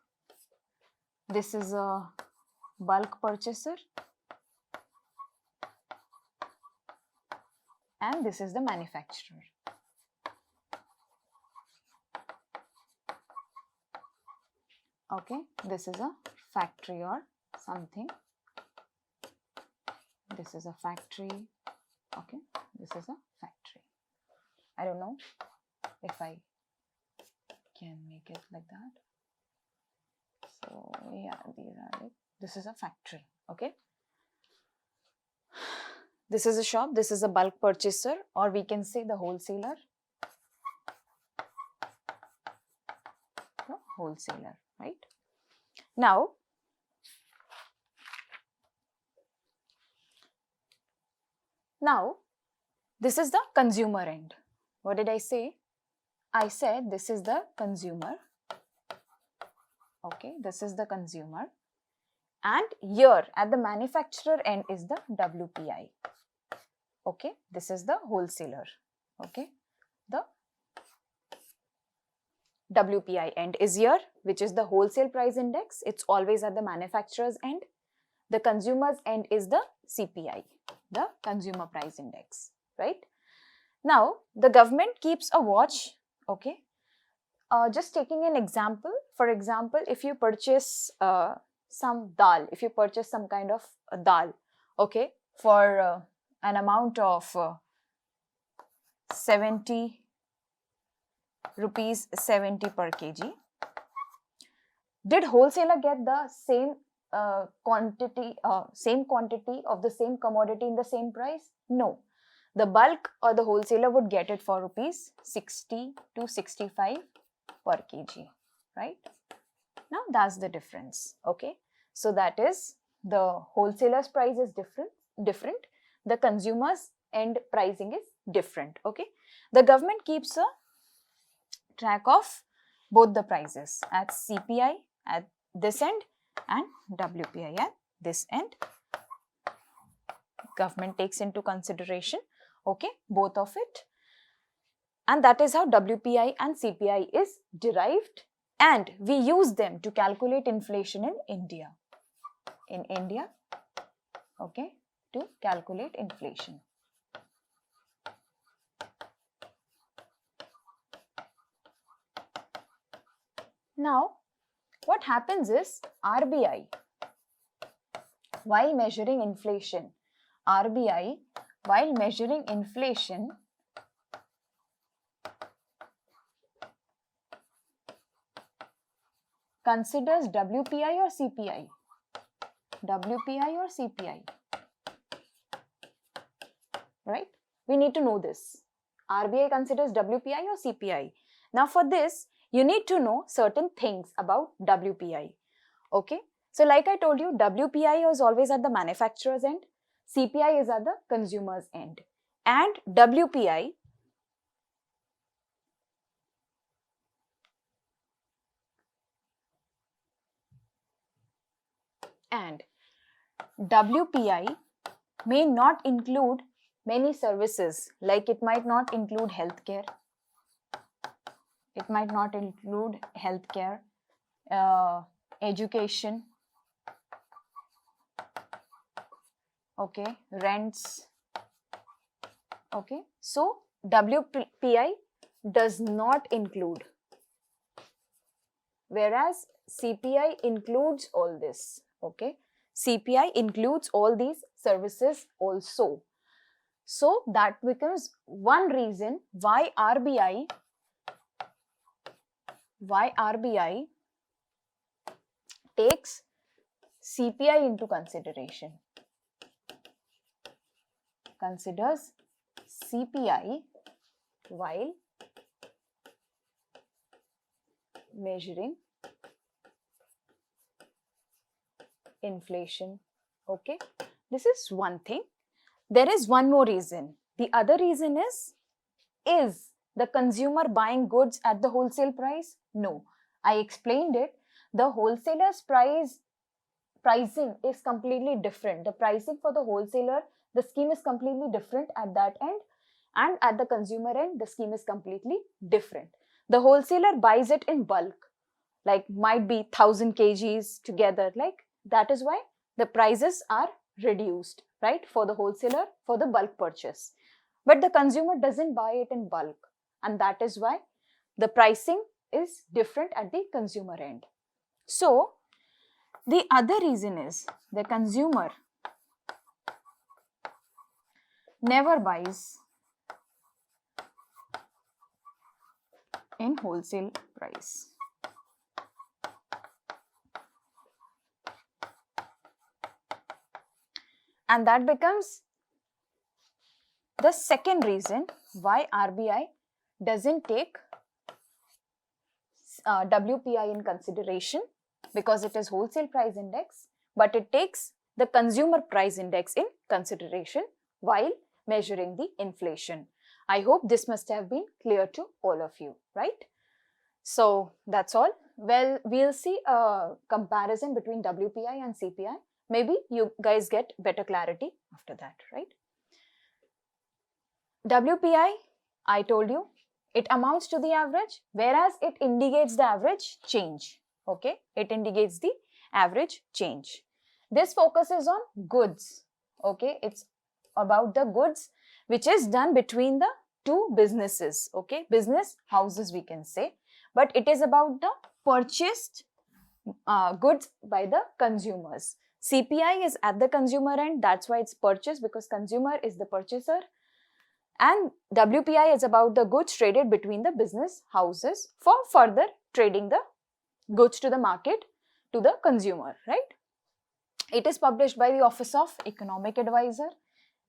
this is a bulk purchaser, and this is the manufacturer. Okay, this is a factory or something. This is a factory. Okay, this is a factory. I don't know if I can make it like that. So yeah, these are it. This is a factory. Okay. This is a shop. This is a bulk purchaser, or we can say the wholesaler. The wholesaler, right? Now, this is the consumer end. What did I say? I said this is the consumer. Okay, this is the consumer. And here at the manufacturer end is the WPI. Okay, this is the wholesaler. Okay, the WPI end is here, which is the wholesale price index. It's always at the manufacturer's end. The consumer's end is the CPI, the consumer price index, right? Now, the government keeps a watch, okay? Just taking an example, for example, if you purchase some dal, if you purchase some kind of dal, okay, for an amount of 70 rupees 70 per kg, did wholesaler get the same quantity of the same commodity in the same price? No. The bulk or the wholesaler would get it for rupees 60 to 65 per kg, right? Now that's the difference. Okay, so that is the wholesaler's price is different. The consumer's end pricing is different. Okay, the government keeps a track of both the prices at CPI at this end and WPI at this end. Government takes into consideration, okay, both of it, and that is how WPI and CPI is derived, and we use them to calculate inflation in India. In India, okay, to calculate inflation. Now, what happens is RBI, while measuring inflation, considers WPI or CPI? WPI or CPI? Right? We need to know this. RBI considers WPI or CPI. Now for this, you need to know certain things about WPI. Okay? So like I told you, WPI is always at the manufacturer's end. CPI is at the consumer's end. And WPI may not include many services, like it might not include healthcare. It might not include healthcare, education, okay, rents, Okay, so WPI does not include, whereas CPI includes all this. Okay, CPI includes all these services also. So that becomes one reason why RBI takes CPI into consideration, considers CPI while measuring inflation. Okay, this is one thing. There is one more reason. The other reason is the consumer buying goods at the wholesale price? No, I explained it. The wholesaler's pricing is completely different. The pricing for the wholesaler, the scheme is completely different at that end, and at the consumer end, the scheme is completely different. The wholesaler buys it in bulk, like might be 1000 kgs together, like that is why the prices are reduced, right, for the wholesaler for the bulk purchase. But the consumer doesn't buy it in bulk, and that is why the pricing is different at the consumer end. So the other reason is the consumer never buys in wholesale price. And that becomes the second reason why RBI doesn't take WPI in consideration, because it is wholesale price index, but it takes the consumer price index in consideration while measuring the inflation. I hope this must have been clear to all of you, right? So that's all. Well, we'll see a comparison between WPI and CPI. Maybe you guys get better clarity after that, right? WPI, I told you, it amounts to the average, whereas it indicates the average change. Okay, it indicates the average change. This focuses on goods. Okay, it's about the goods which is done between the two businesses. Okay, business houses we can say, but it is about the purchased goods by the consumers. CPI is at the consumer end, that's why it's purchased, because consumer is the purchaser. And WPI is about the goods traded between the business houses for further trading the goods to the market, to the consumer, right? It is published by the Office of Economic Advisor,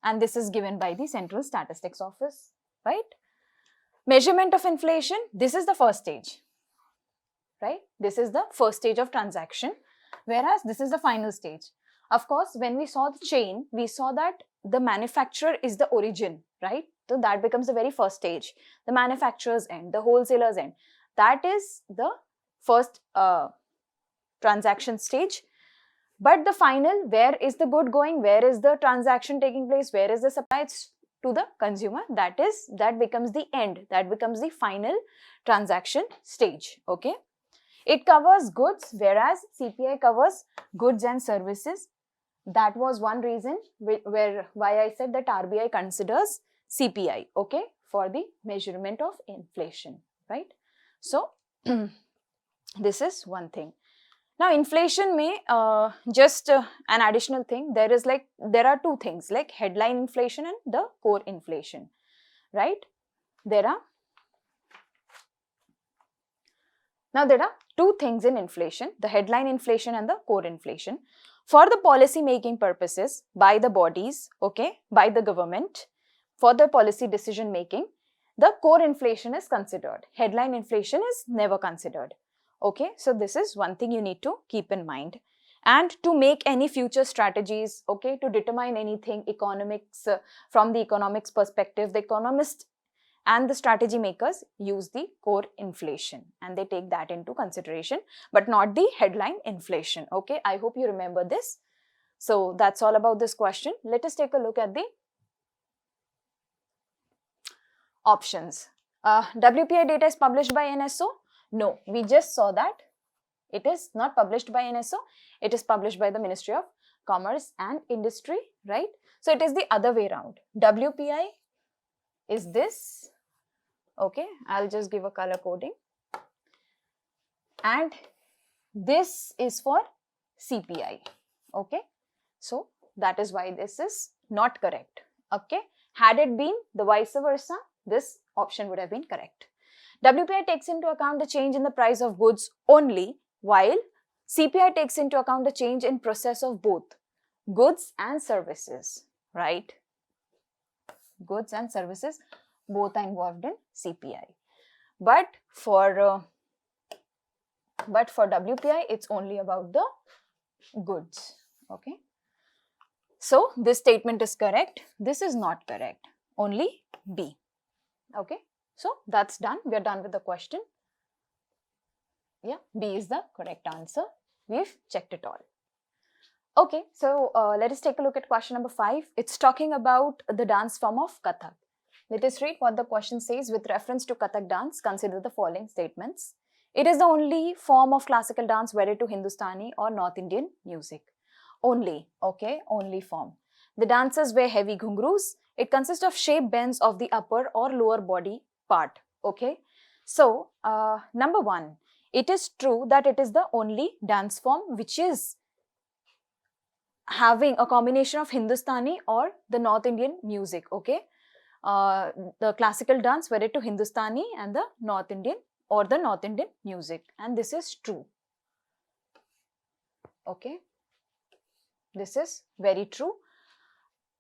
and this is given by the Central Statistics Office, right? Measurement of inflation, this is the first stage, right? This is the first stage of transaction, whereas this is the final stage. Of course, when we saw the chain, we saw that the manufacturer is the origin, right? So that becomes the very first stage. The manufacturer's end, the wholesaler's end. That is the first transaction stage. But the final, where is the good going? Where is the transaction taking place? Where is the supply to the consumer? That becomes the end. That becomes the final transaction stage. Okay. It covers goods, whereas CPI covers goods and services. That was one reason why I said that RBI considers CPI, okay, for the measurement of inflation, right? So this is one thing. Now inflation may just an additional thing. There are two things, like headline inflation and the core inflation, right? There are two things in inflation: the headline inflation and the core inflation. For the policy making purposes by the bodies, okay, by the government, for the policy decision making, the core inflation is considered. Headline inflation is never considered. Okay, so this is one thing you need to keep in mind. And to make any future strategies, okay, to determine anything economics, from the economics perspective, the economist and the strategy makers use the core inflation and they take that into consideration, but not the headline inflation. Okay, I hope you remember this. So that's all about this question. Let us take a look at the options. WPI data is published by NSO? No, we just saw that it is not published by NSO. It is published by the Ministry of Commerce and Industry, right? So it is the other way around. WPI is this. Okay, I'll just give a color coding. And this is for CPI. Okay, so that is why this is not correct. Okay, had it been the vice versa, this option would have been correct. WPI takes into account the change in the price of goods only, while CPI takes into account the change in process of both goods and services, right? Goods and services both are involved in CPI. But for WPI, it's only about the goods. Okay. So this statement is correct. This is not correct. Only B. Okay. So that's done. We are done with the question. Yeah, B is the correct answer. We've checked it all. Okay, so let us take a look at question number 5. It's talking about the dance form of Kathak. Let us read what the question says. With reference to Kathak dance, consider the following statements. It is the only form of classical dance wedded to Hindustani or North Indian music. Only, okay, only form. The dancers wear heavy ghungroos. It consists of shape bends of the upper or lower body part, okay. So, number 1, it is true that it is the only dance form which is having a combination of Hindustani or the North Indian music, okay. The classical dance wedded to Hindustani and the North Indian or the North Indian music, and this is true, okay. This is very true.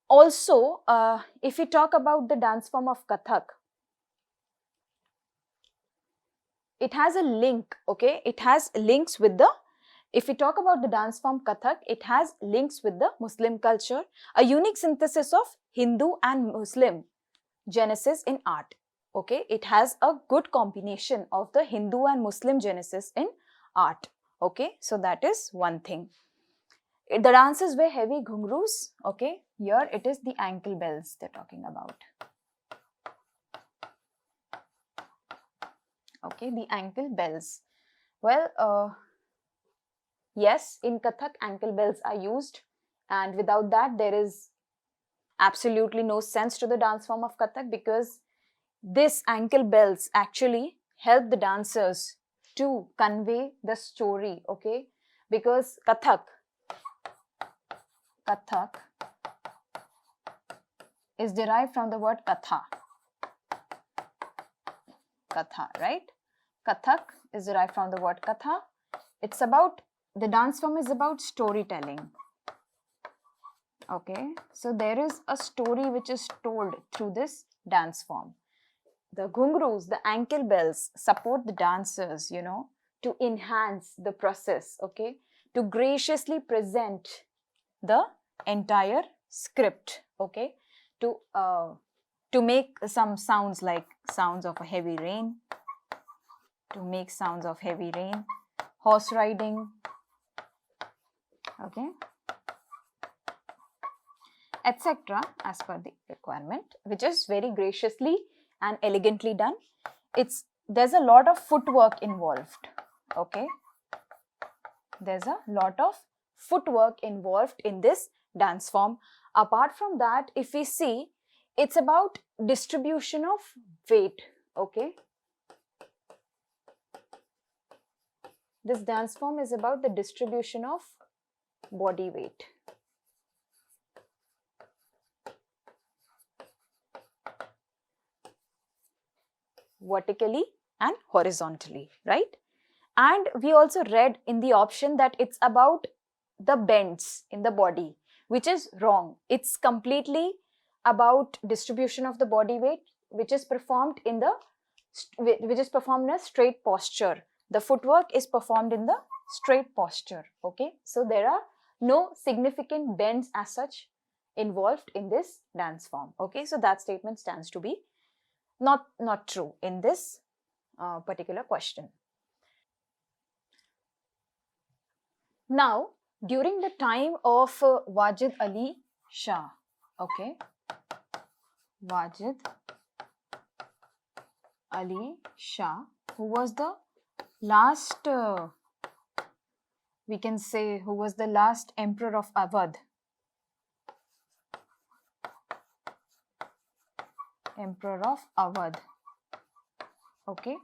Also, if we talk about the dance form of Kathak, it has a link, okay. It has links with the, if we talk about the dance form Kathak, it has links with the Muslim culture, a unique synthesis of Hindu and Muslim genesis in art, okay. It has a good combination of the Hindu and Muslim genesis in art, okay. So that is one thing. The dancers wear heavy ghungroos, okay. Here it is the ankle bells they're talking about. Okay, the ankle bells. Well, yes, in Kathak ankle bells are used, and without that there is absolutely no sense to the dance form of Kathak, because this ankle bells actually help the dancers to convey the story, okay. Because Kathak is derived from the word katha, right? Kathak is derived from the word katha. It's about, the dance form is about storytelling, okay. So there is a story which is told through this dance form. The ghungroos, the ankle bells support the dancers, you know, to enhance the process, okay, to graciously present the entire script, okay, to make some sounds like sounds of a heavy rain, horse riding, okay, etc. as per the requirement, which is very graciously and elegantly done. There's a lot of footwork involved, okay. There's a lot of footwork involved in this dance form. Apart from that, if we see, it's about distribution of weight, okay. This dance form is about the distribution of body weight. Vertically and horizontally, right? And we also read in the option that it's about the bends in the body, which is wrong. It's completely about distribution of the body weight, which is performed in a straight posture. The footwork is performed in the straight posture, okay. So there are no significant bends as such involved in this dance form, okay. So that statement stands to be not true in this particular question. Now, during the time of Wajid Ali Shah, okay, Wajid Ali Shah, who was the last, we can say, who was the last emperor of Awadh. Emperor of Awadh. Okay.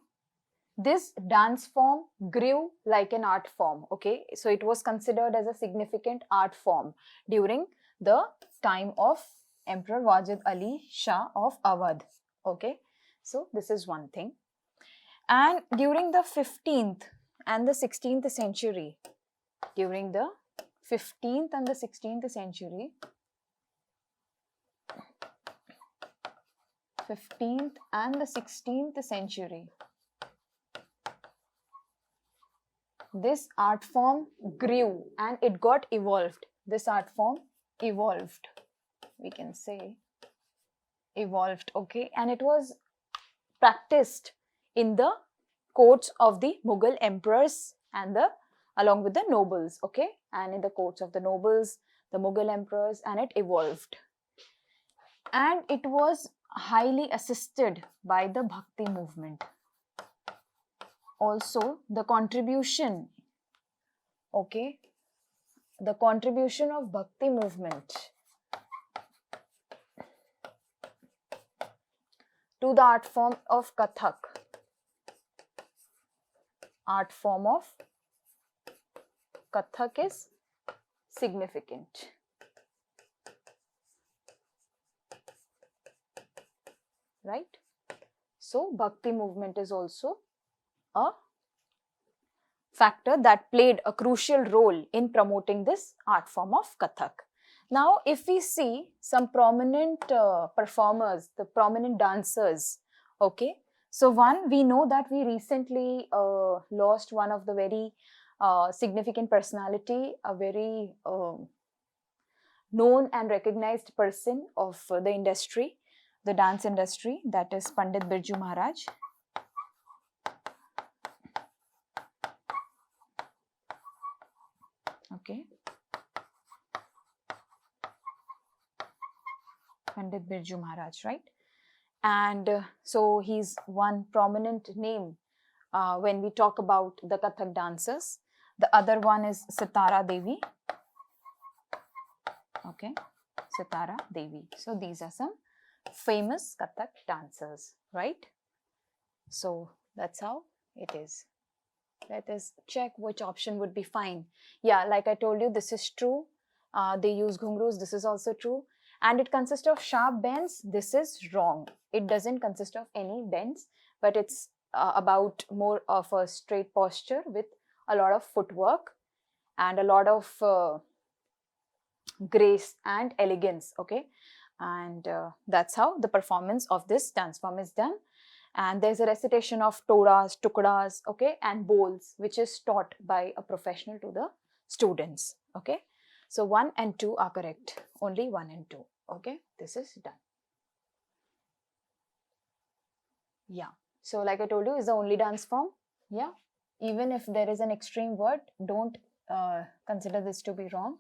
This dance form grew like an art form. Okay. So it was considered as a significant art form during the time of Emperor Wajid Ali Shah of Awadh. Okay. So this is one thing. And during the 15th and the 16th century, during the 15th and the 16th century, 15th and the 16th century, this art form grew and it got evolved. This art form evolved, we can say evolved, okay, and it was practiced in the courts of the Mughal emperors and along with the nobles, okay, and in the courts of the nobles, the Mughal emperors, and it evolved. And it was highly assisted by the Bhakti movement. Also, the contribution, okay, the contribution of Bhakti movement to the art form of Kathak. Art form of Kathak is significant. Right? So, Bhakti movement is also a factor that played a crucial role in promoting this art form of Kathak. Now, if we see some prominent performers, the prominent dancers, okay. So, one, we know that we recently lost one of the very significant personality, a very known and recognized person of the industry, the dance industry, that is Pandit Birju Maharaj. Okay. Pandit Birju Maharaj, right? And so he's one prominent name when we talk about the Kathak dancers. The other one is Sitara Devi. Okay, Sitara Devi. So these are some famous Kathak dancers, right? So that's how it is. Let us check which option would be fine. Yeah, like I told you, this is true. They use ghungroos. This is also true. And it consists of sharp bends. This is wrong. It doesn't consist of any bends, but it's about more of a straight posture with a lot of footwork and a lot of grace and elegance. Okay, and that's how the performance of this dance form is done. And there's a recitation of todas, tukdas, okay, and bowls, which is taught by a professional to the students. Okay, so 1 and 2 are correct. Only 1 and 2. Okay, this is done. Yeah. So like I told you, is the only dance form. Yeah. Even if there is an extreme word, don't consider this to be wrong.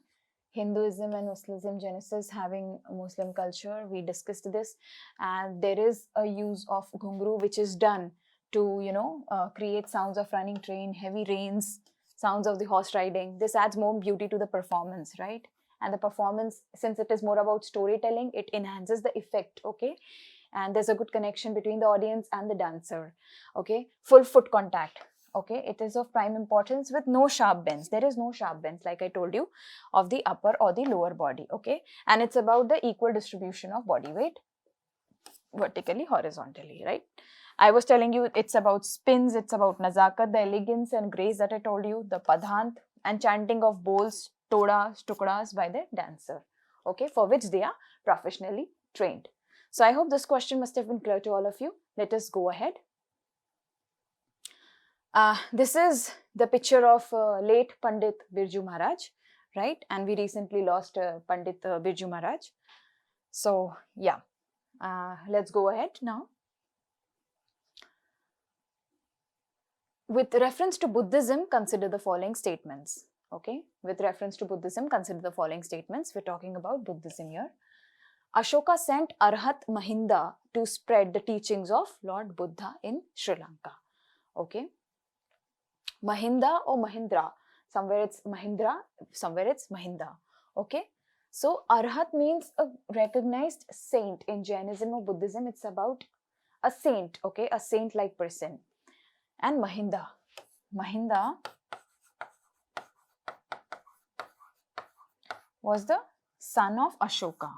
Hinduism and Muslim genesis having Muslim culture, we discussed this, and there is a use of ghungru which is done to, you know, create sounds of running train, heavy rains, sounds of the horse riding. This adds more beauty to the performance, right? And the performance, since it is more about storytelling, it enhances the effect, okay? And there's a good connection between the audience and the dancer, okay? Full foot contact. Okay, it is of prime importance with no sharp bends. There is no sharp bends, like I told you, of the upper or the lower body. Okay, and it's about the equal distribution of body weight vertically, horizontally, right? I was telling you it's about spins, it's about nazakat, the elegance and grace that I told you, the padhant and chanting of bowls, todas, tukdas by the dancer. Okay, for which they are professionally trained. So I hope this question must have been clear to all of you. Let us go ahead. This is the picture of late Pandit Birju Maharaj, right? And we recently lost Pandit Birju Maharaj. So, yeah, let's go ahead now. With reference to Buddhism, consider the following statements. Okay, with reference to Buddhism, consider the following statements. We're talking about Buddhism here. Ashoka sent Arhat Mahinda to spread the teachings of Lord Buddha in Sri Lanka. Okay. Mahinda or Mahindra, somewhere it's Mahindra, somewhere it's Mahinda. Okay, So Arhat means a recognized saint in Jainism or Buddhism. It's about a saint, okay, a saint-like person. And Mahinda was the son of Ashoka.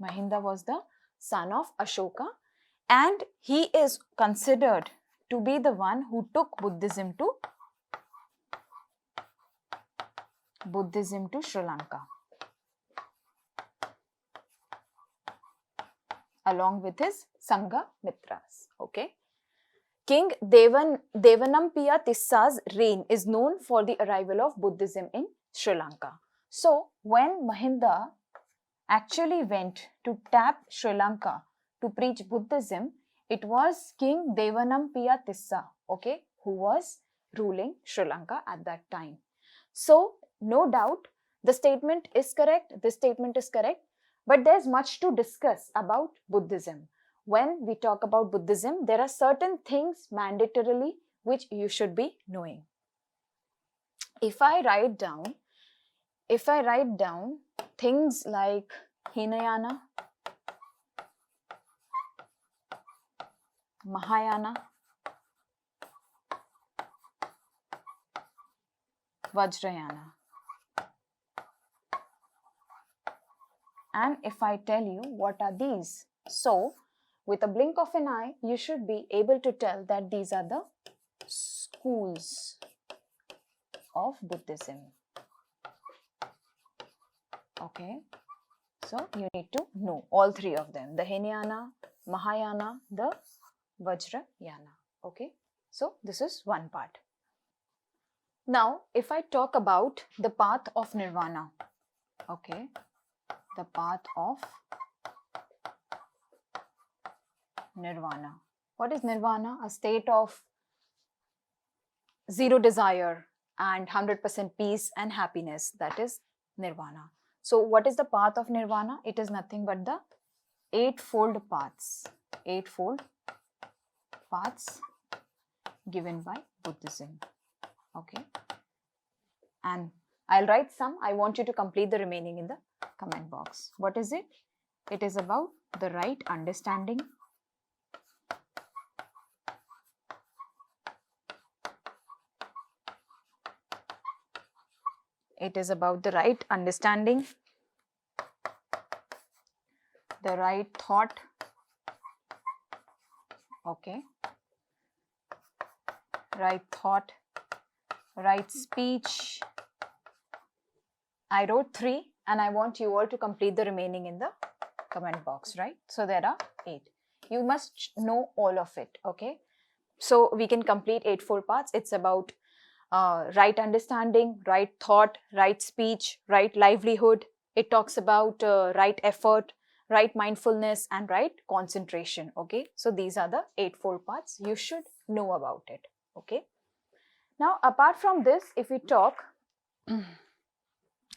Mahinda was the son of Ashoka, and he is considered to be the one who took Buddhism to Sri Lanka, along with his Sangha Mitras. Okay. King Devanampiya Tissa's reign is known for the arrival of Buddhism in Sri Lanka. So, when Mahinda actually went to tap Sri Lanka to preach Buddhism, it was King Devanampiya Tissa, okay, who was ruling Sri Lanka at that time. So, no doubt, the statement is correct, this statement is correct, but there's much to discuss about Buddhism. When we talk about Buddhism, there are certain things mandatorily which you should be knowing. If I write down things like Hinayana, Mahayana, Vajrayana, and if I tell you what are these, so with a blink of an eye, you should be able to tell that these are the schools of Buddhism. Okay, so you need to know all three of them, the Hinayana, Mahayana, the Vajrayana. Okay, so this is one part. Now, if I talk about the path of Nirvana, okay, the path of Nirvana. What is Nirvana? A state of zero desire and 100% peace and happiness. That is Nirvana. So, what is the path of Nirvana? It is nothing but the eightfold paths given by Buddhism. Okay. And I'll write some. I want you to complete the remaining in the comment box. What is it? It is about the right understanding, it is about the right understanding, the right thought, okay, right thought, right speech. I wrote 3 and I want you all to complete the remaining in the comment box, right? So there are 8. You must know all of it, okay? So we can complete 8 parts. It's about right understanding, right thought, right speech, right livelihood. It talks about right effort, right mindfulness, and right concentration, okay? So these are the 8 parts. You should know about it, okay? Now, apart from this, if we talk,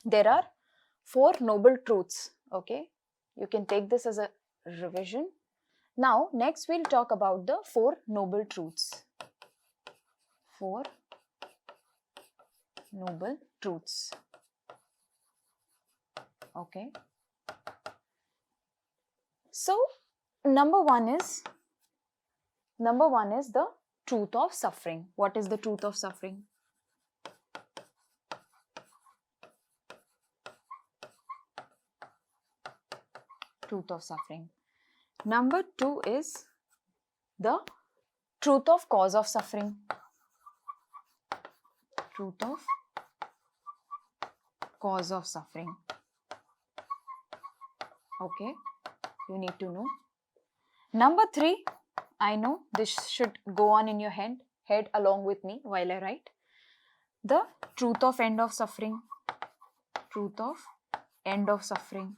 there are 4 noble truths, okay? You can take this as a revision. Now, next we'll talk about the 4 noble truths. 4 noble truths, okay? So, number one is the truth of suffering. What is the truth of suffering? Truth of suffering. Number 2 is the truth of cause of suffering. Truth of cause of suffering. Okay, you need to know. Number 3, I know this should go on in your head along with me while I write. The truth of end of suffering. Truth of end of suffering.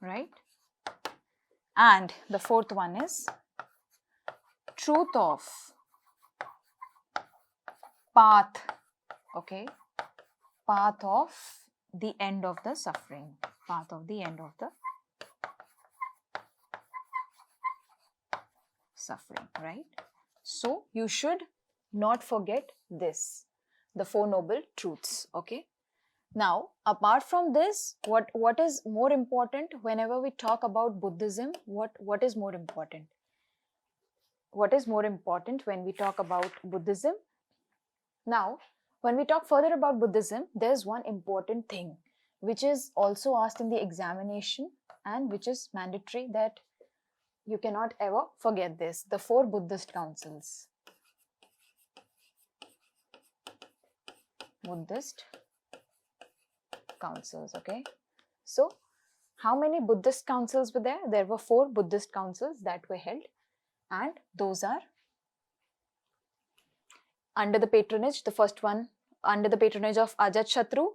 Right? And the 4th one is truth of path, okay? Path of the end of the suffering. Path of the end of the suffering, right? So you should not forget this, the Four Noble Truths. Okay. Now, apart from this, what is more important whenever we talk about Buddhism? What is more important? What is more important when we talk about Buddhism? Now, when we talk further about Buddhism, there's one important thing which is also asked in the examination and which is mandatory, that you cannot ever forget this: the four Buddhist councils. Buddhist councils, okay? So, how many Buddhist councils were there? There were four Buddhist councils that were held, and those are under the patronage, the first one under the patronage of Ajatashatru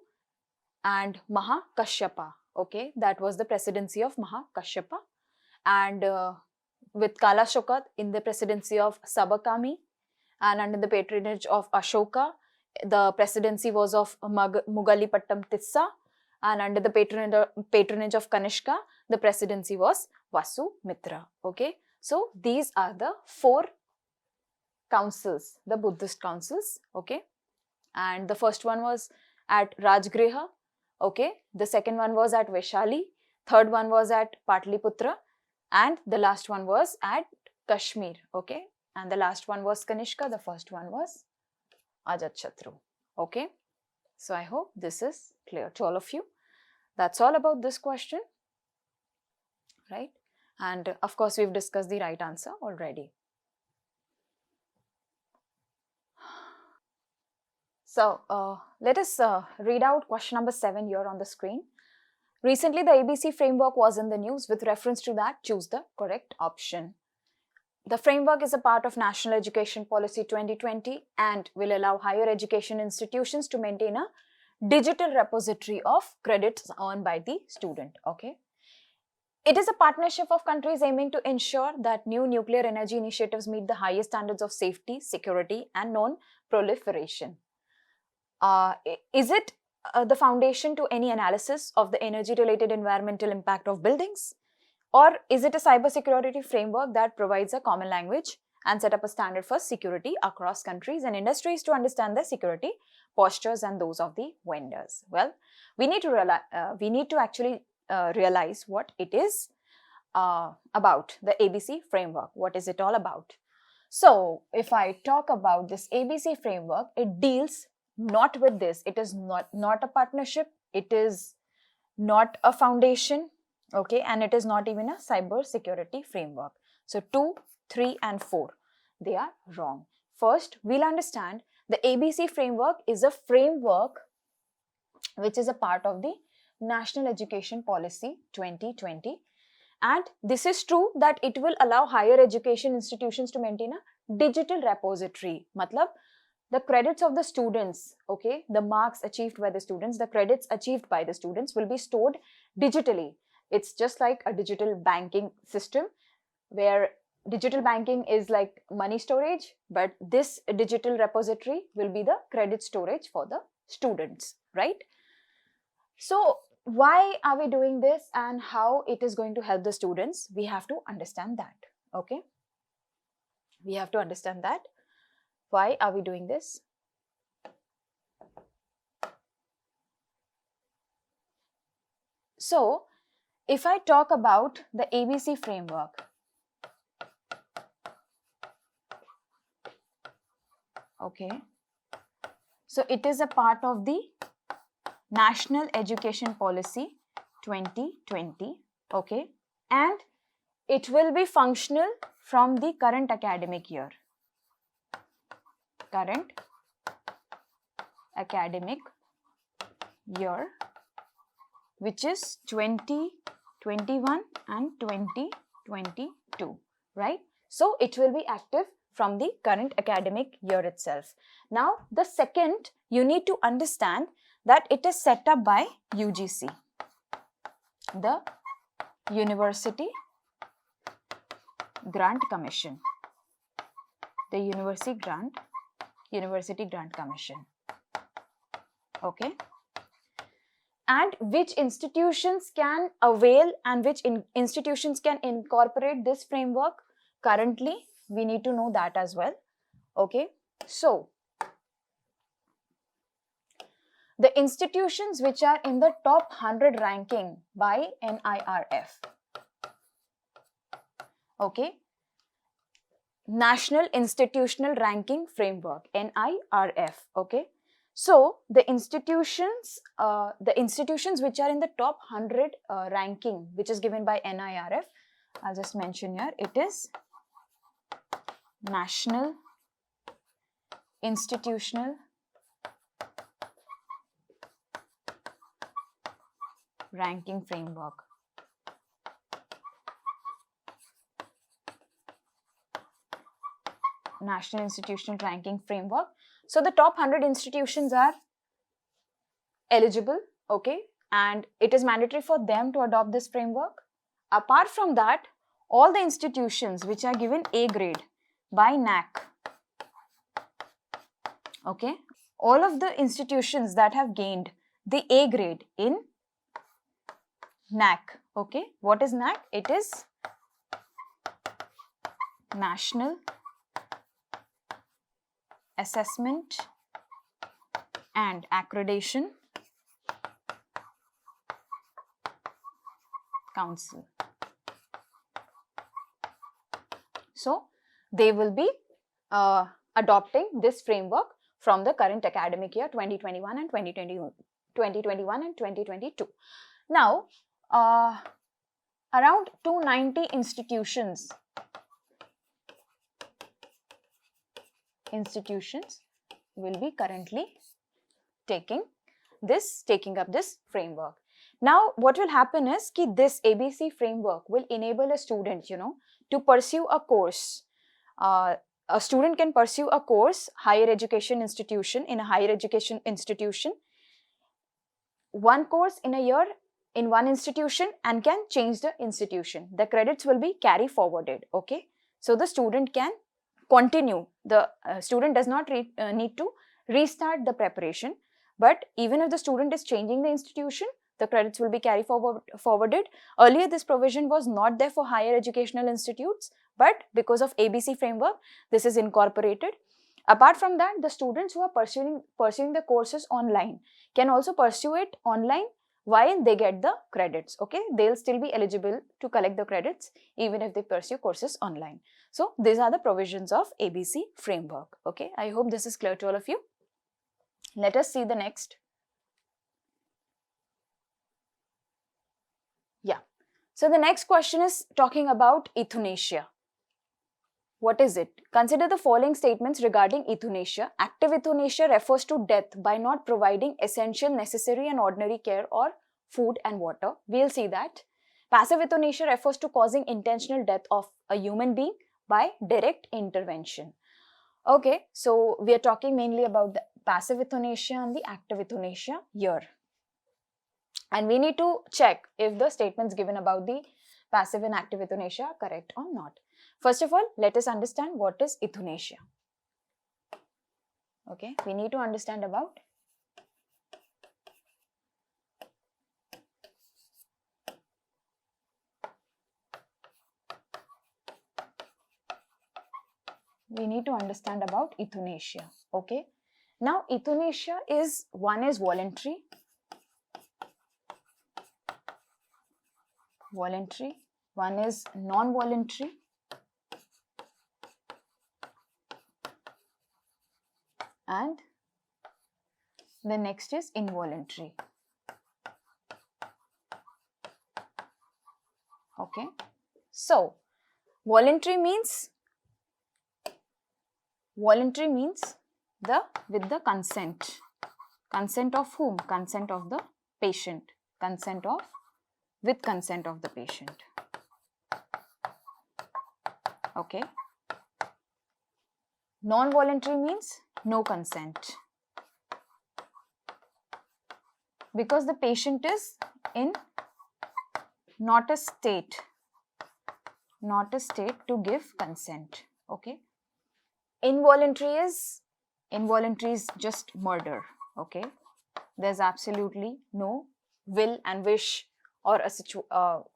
and Mahakashyapa, okay? That was the presidency of Mahakashyapa, and with Kalashoka in the presidency of Sabakami, and under the patronage of Ashoka, the presidency was of Mugalipattam Tissa, and under the patronage of Kanishka, the presidency was Vasumitra. Okay, so these are the four councils, the Buddhist councils. Okay, and the first one was at Rajgriha. Okay, the second one was at Vaishali, third one was at Patliputra, and the last one was at Kashmir. Okay, and the last one was Kanishka, the first one was Ajatashatru. Okay, so I hope this is clear to all of you. That's all about this question, right? And of course, we've discussed the right answer already. So let us read out question number 7 here on the screen. Recently, the ABC framework was in the news. With reference to that, choose the correct option. The framework is a part of National Education Policy 2020 and will allow higher education institutions to maintain a digital repository of credits earned by the student. Okay. It is a partnership of countries aiming to ensure that new nuclear energy initiatives meet the highest standards of safety, security, and non-proliferation. Is it the foundation to any analysis of the energy-related environmental impact of buildings? Or is it a cybersecurity framework that provides a common language and set up a standard for security across countries and industries to understand their security postures and those of the vendors? Well, we need to actually realize what it is about, the ABC framework. What is it all about? So, if I talk about this ABC framework, it deals not with this. It is not a partnership. It is not a foundation. Okay, and it is not even a cyber security framework. So 2, 3 and 4, they are wrong. First, we'll understand the ABC framework is a framework which is a part of the National Education Policy 2020, and this is true that it will allow higher education institutions to maintain a digital repository. Matlab, the credits of the students, okay, the marks achieved by the students, the credits achieved by the students will be stored digitally. It's just like a digital banking system, where digital banking is like money storage, but this digital repository will be the credit storage for the students, right? So why are we doing this and how it is going to help the students? We have to understand that, okay? We have to understand that. Why are we doing this? So, if I talk about the ABC framework, okay, so it is a part of the National Education Policy 2020, okay, and it will be functional from the current academic year. Current academic year, which is 2021 and 2022, right? So it will be active from the current academic year itself. Now, the second, you need to understand that it is set up by UGC, the University Grant Commission, the University Grant Commission, okay? And which institutions can avail and which institutions can incorporate this framework? Currently, we need to know that as well. Okay, so the institutions which are in the top 100 ranking by NIRF. Okay, National Institutional Ranking Framework, NIRF. Okay, so the institutions which are in the top 100 ranking, which is given by NIRF, I'll just mention here. It is National Institutional Ranking Framework. National Institutional Ranking Framework. So the top 100 institutions are eligible, okay, and it is mandatory for them to adopt this framework. Apart from that, all the institutions which are given A grade by NAC, okay, all of the institutions that have gained the A grade in NAC, okay, what is NAC? It is National Assessment and Accreditation Council. So they will be adopting this framework from the current academic year 2021 and 2022. Now, around 290 institutions will be currently taking up this framework. Now, what will happen is that this ABC framework will enable a student, to pursue a course. A student can pursue a course, higher education institution, in a higher education institution, one course in a year in one institution, and can change the institution. The credits will be carry forwarded, okay? So the student can continue. The student does not need to restart the preparation, but even if the student is changing the institution, the credits will be carry forwarded. Earlier, this provision was not there for higher educational institutes, but because of ABC framework, this is incorporated. Apart from that, the students who are pursuing the courses online can also pursue it online while they get the credits, okay? They'll still be eligible to collect the credits even if they pursue courses online. So these are the provisions of ABC framework, okay? I hope this is clear to all of you. Let us see the next. Yeah. So the next question is talking about euthanasia. What is it? Consider the following statements regarding euthanasia. Active euthanasia refers to death by not providing essential, necessary and ordinary care or food and water. We'll see that. Passive euthanasia refers to causing intentional death of a human being by direct intervention. Okay, so we are talking mainly about the passive euthanasia and the active euthanasia here. And we need to check if the statements given about the passive and active euthanasia are correct or not. First of all, let us understand what is euthanasia. Okay, we need to understand about euthanasia. Okay, now euthanasia is one is voluntary, one is non-voluntary, and the next is involuntary. Okay, so voluntary means with the consent of whom? Consent of the patient, with consent of the patient. Okay, non-voluntary means no consent, because the patient is in not a state to give consent. Okay, involuntary is just murder. Okay, there's absolutely no will and wish or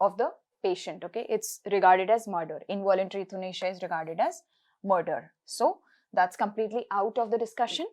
of the patient. Okay, it's regarded as murder. Involuntary euthanasia is regarded as murder. So That's completely out of the discussion.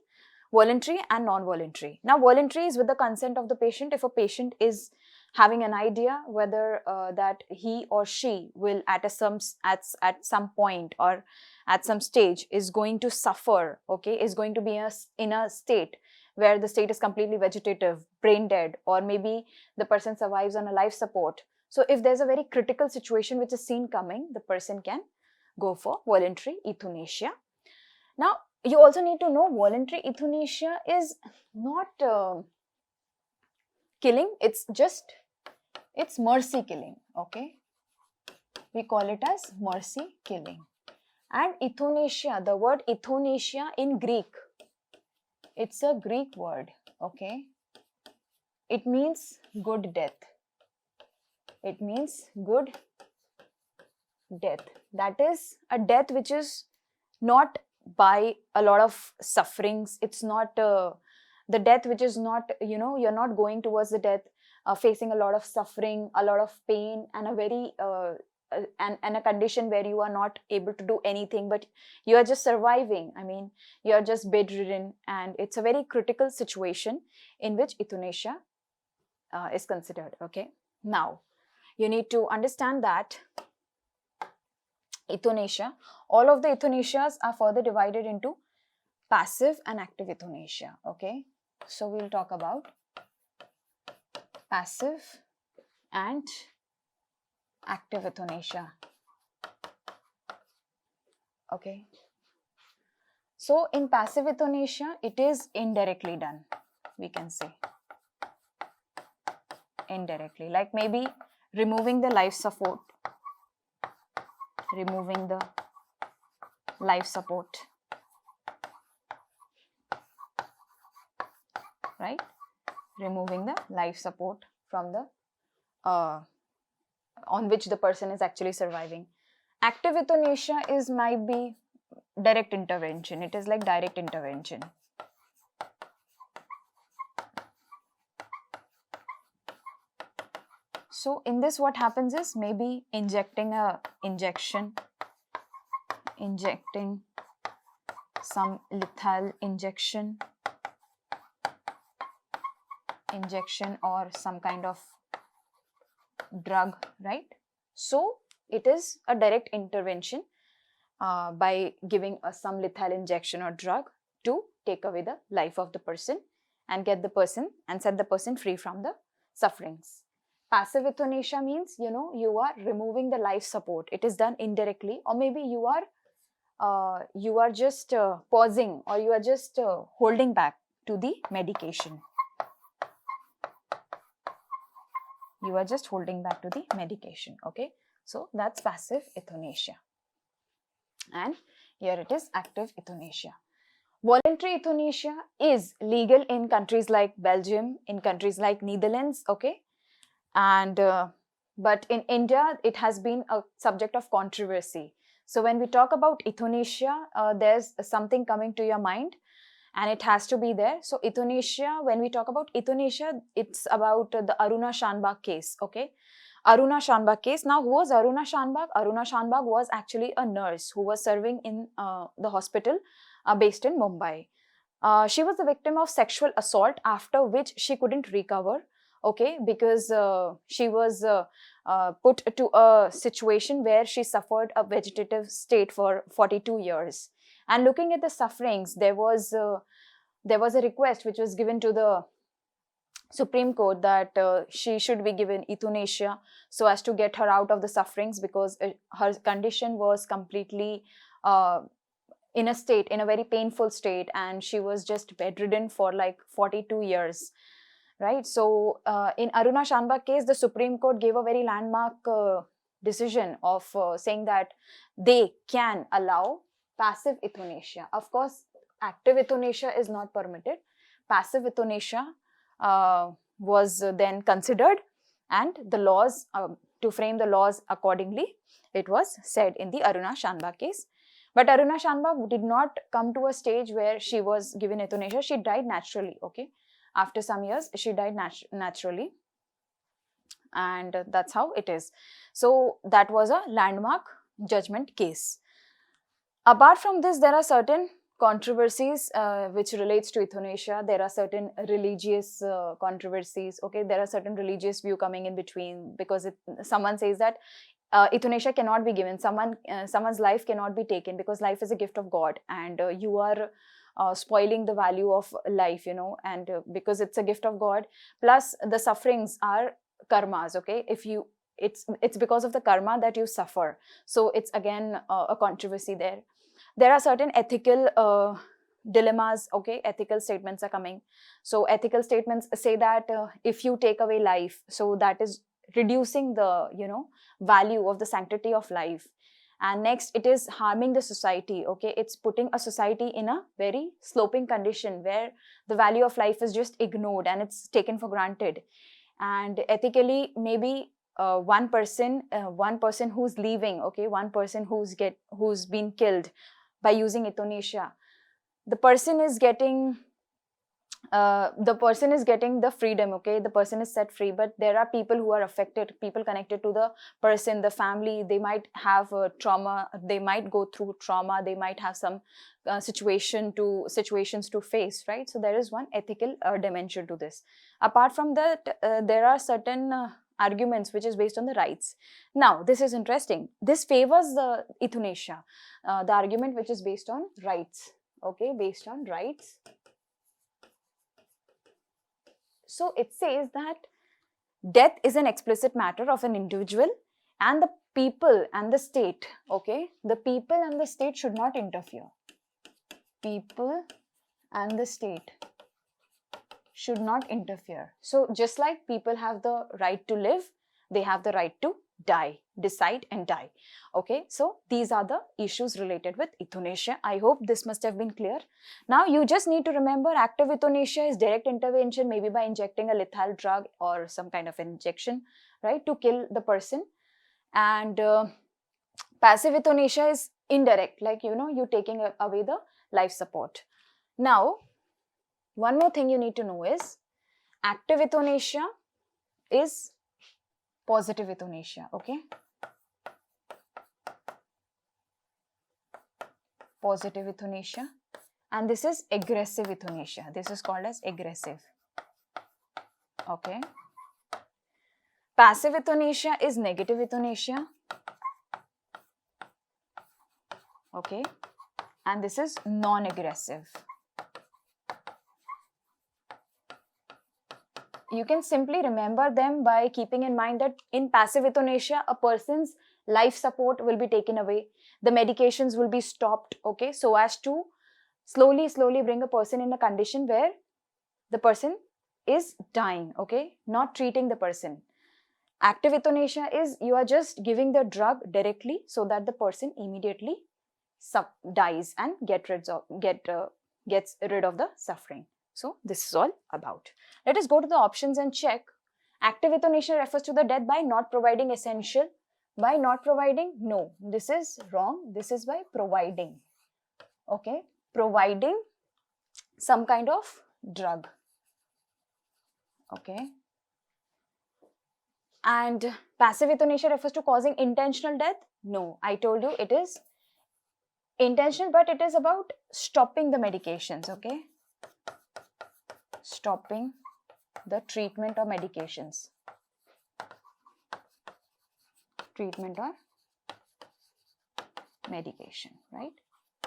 Voluntary and non-voluntary. Now, voluntary is with the consent of the patient. If a patient is having an idea whether that he or she will at some point or at some stage is going to suffer, okay, is going to be in a state where the state is completely vegetative, brain dead, or maybe the person survives on a life support. So if there's a very critical situation which is seen coming, the person can go for voluntary euthanasia. Now, you also need to know voluntary euthanasia is not killing, it's mercy killing, okay? We call it as mercy killing. And euthanasia, the word euthanasia in Greek, it's a Greek word, okay? It means good death. It means good death. That is a death which is not by a lot of sufferings. It's not the death which is not, you're not going towards the death facing a lot of suffering, a lot of pain, and a very and a condition where you are not able to do anything, but you are just surviving. I mean, you are just bedridden, and it's a very critical situation in which euthanasia is considered, okay? Now, you need to understand that euthanasia, all of the euthanasias are further divided into passive and active euthanasia, okay? So we'll talk about passive and active euthanasia, okay? So in passive euthanasia, it is indirectly done, we can say. Indirectly, like maybe removing the life support, right? Removing the life support from the on which the person is actually surviving. Active euthanasia might be direct intervention. It is like direct intervention. So in this, what happens is maybe injecting some lethal injection or some kind of drug, right? So it is a direct intervention by giving some lethal injection or drug to take away the life of the person and get the person and set the person free from the sufferings. Passive euthanasia means, you are removing the life support. It is done indirectly, or maybe you are just pausing, or you are just holding back to the medication. You are just holding back to the medication, okay? So that's passive euthanasia. And here it is active euthanasia. Voluntary euthanasia is legal in countries like Belgium, in countries like Netherlands, okay? And but in India, it has been a subject of controversy. So when we talk about euthanasia, there's something coming to your mind, and it has to be there. So euthanasia, when we talk about euthanasia, it's about the Aruna Shanbag case, okay? Aruna Shanbag case. Now, who was Aruna Shanbag? Aruna Shanbag was actually a nurse who was serving in the hospital based in Mumbai. She was the victim of sexual assault, after which she couldn't recover, okay, because she was put to a situation where she suffered a vegetative state for 42 years. And looking at the sufferings, there was a request which was given to the Supreme Court that she should be given euthanasia so as to get her out of the sufferings, because her condition was completely in a very painful state, and she was just bedridden for like 42 years. Right. So in Aruna Shanbag case, the Supreme Court gave a very landmark decision of saying that they can allow passive euthanasia. Of course, active euthanasia is not permitted. Passive euthanasia was then considered, and the laws, to frame the laws accordingly, it was said in the Aruna Shanbag case. But Aruna Shanbag did not come to a stage where she was given euthanasia. She died naturally, okay? After some years, she died naturally, and that's how it is. So that was a landmark judgment case. Apart from this, there are certain controversies which relates to euthanasia. There are certain religious controversies. Okay, there are certain religious view coming in between, because someone says that euthanasia cannot be given. Someone's life cannot be taken, because life is a gift of God, and you are spoiling the value of life, and because it's a gift of God. Plus, the sufferings are karmas. Okay, it's because of the karma that you suffer. So it's again a controversy there. There are certain ethical dilemmas. Okay, ethical statements are coming. So ethical statements say that if you take away life, so that is reducing the value of the sanctity of life. And next, it is harming the society. Okay, it's putting a society in a very sloping condition where the value of life is just ignored and it's taken for granted. And ethically, maybe one person who's leaving, okay, one person who's been killed by using euthanasia, the person is getting the freedom. Okay, the person is set free, but there are people who are affected, people connected to the person, the family. They might have trauma, they might go through trauma, they might have some situations to face, right? So there is one ethical dimension to this. Apart from that, there are certain arguments which is based on the rights. Now this is interesting, this favors the euthanasia, the argument which is based on rights. Okay, based on rights. So it says that death is an explicit matter of an individual, and the people and the state, okay, the people and the state should not interfere. People and the state should not interfere. So just like people have the right to live, they have the right to die, decide and die. Okay, so these are the issues related with euthanasia. I hope this must have been clear. Now you just need to remember, active euthanasia is direct intervention, maybe by injecting a lethal drug or some kind of injection, right, to kill the person. And passive euthanasia is indirect, like you're taking away the life support. Now one more thing you need to know is, active euthanasia is positive euthanasia. Okay, positive euthanasia, and this is aggressive euthanasia. This is called as aggressive. Okay, passive euthanasia is negative euthanasia. Okay, and this is non-aggressive. You can simply remember them by keeping in mind that in passive euthanasia, a person's life support will be taken away, the medications will be stopped, okay, so as to slowly bring a person in a condition where the person is dying, okay, not treating the person. Active euthanasia is you are just giving the drug directly so that the person immediately dies and gets rid of the suffering. So this is all about. Let us go to the options and check. Active euthanasia refers to the death by not providing essential. By not providing? No, this is wrong. This is by providing. Okay, providing some kind of drug. Okay. And passive euthanasia refers to causing intentional death? No, I told you it is intentional, but it is about stopping the medications. Okay, stopping the treatment or medications. Treatment or medication, right?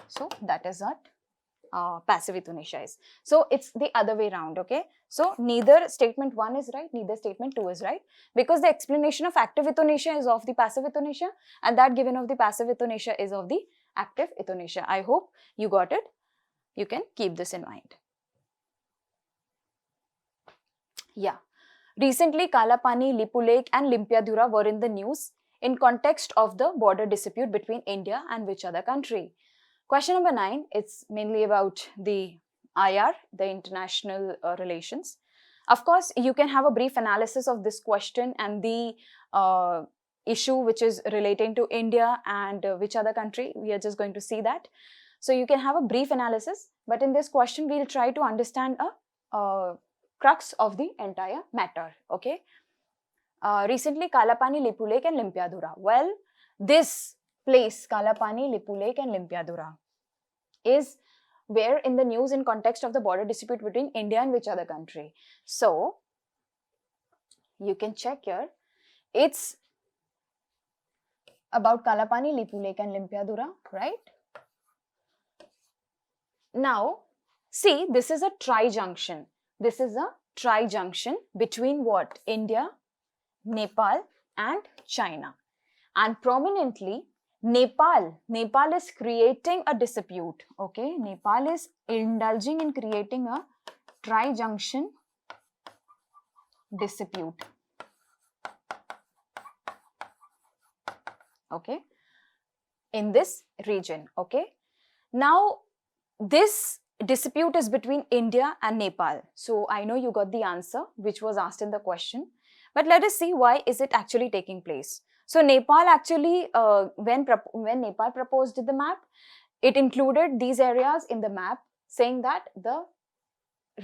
So that is what passive euthanasia is. So it's the other way around, okay? So neither statement 1 is right, neither statement 2 is right, because the explanation of active euthanasia is of the passive euthanasia, and that given of the passive euthanasia is of the active euthanasia. I hope you got it. You can keep this in mind. Yeah. Recently, Kalapani, Lipu Lake and Limpiadhura were in the news in context of the border dispute between India and which other country? Question number 9, it's mainly about the IR, the international relations. Of course, you can have a brief analysis of this question and the issue which is relating to India and which other country. We are just going to see that. So you can have a brief analysis, but in this question, we'll try to understand a crux of the entire matter, okay? Recently, Kalapani, Lipu Lake and Limpiadhura. Well, this place, Kalapani, Lipu Lake and Limpiadhura, is where in the news in context of the border dispute between India and which other country? So, you can check here. It's about Kalapani, Lipu Lake and Limpiadura, right? Now, see, this is a tri-junction. This is a tri-junction between what? India, Nepal and China. And prominently, Nepal is creating a dispute, okay? Nepal is indulging in creating a tri-junction dispute, okay, in this region, okay? Now, this dispute is between India and Nepal. So, I know you got the answer which was asked in the question, but let us see why is it actually taking place. So, Nepal actually, when Nepal proposed the map, it included these areas in the map, saying that the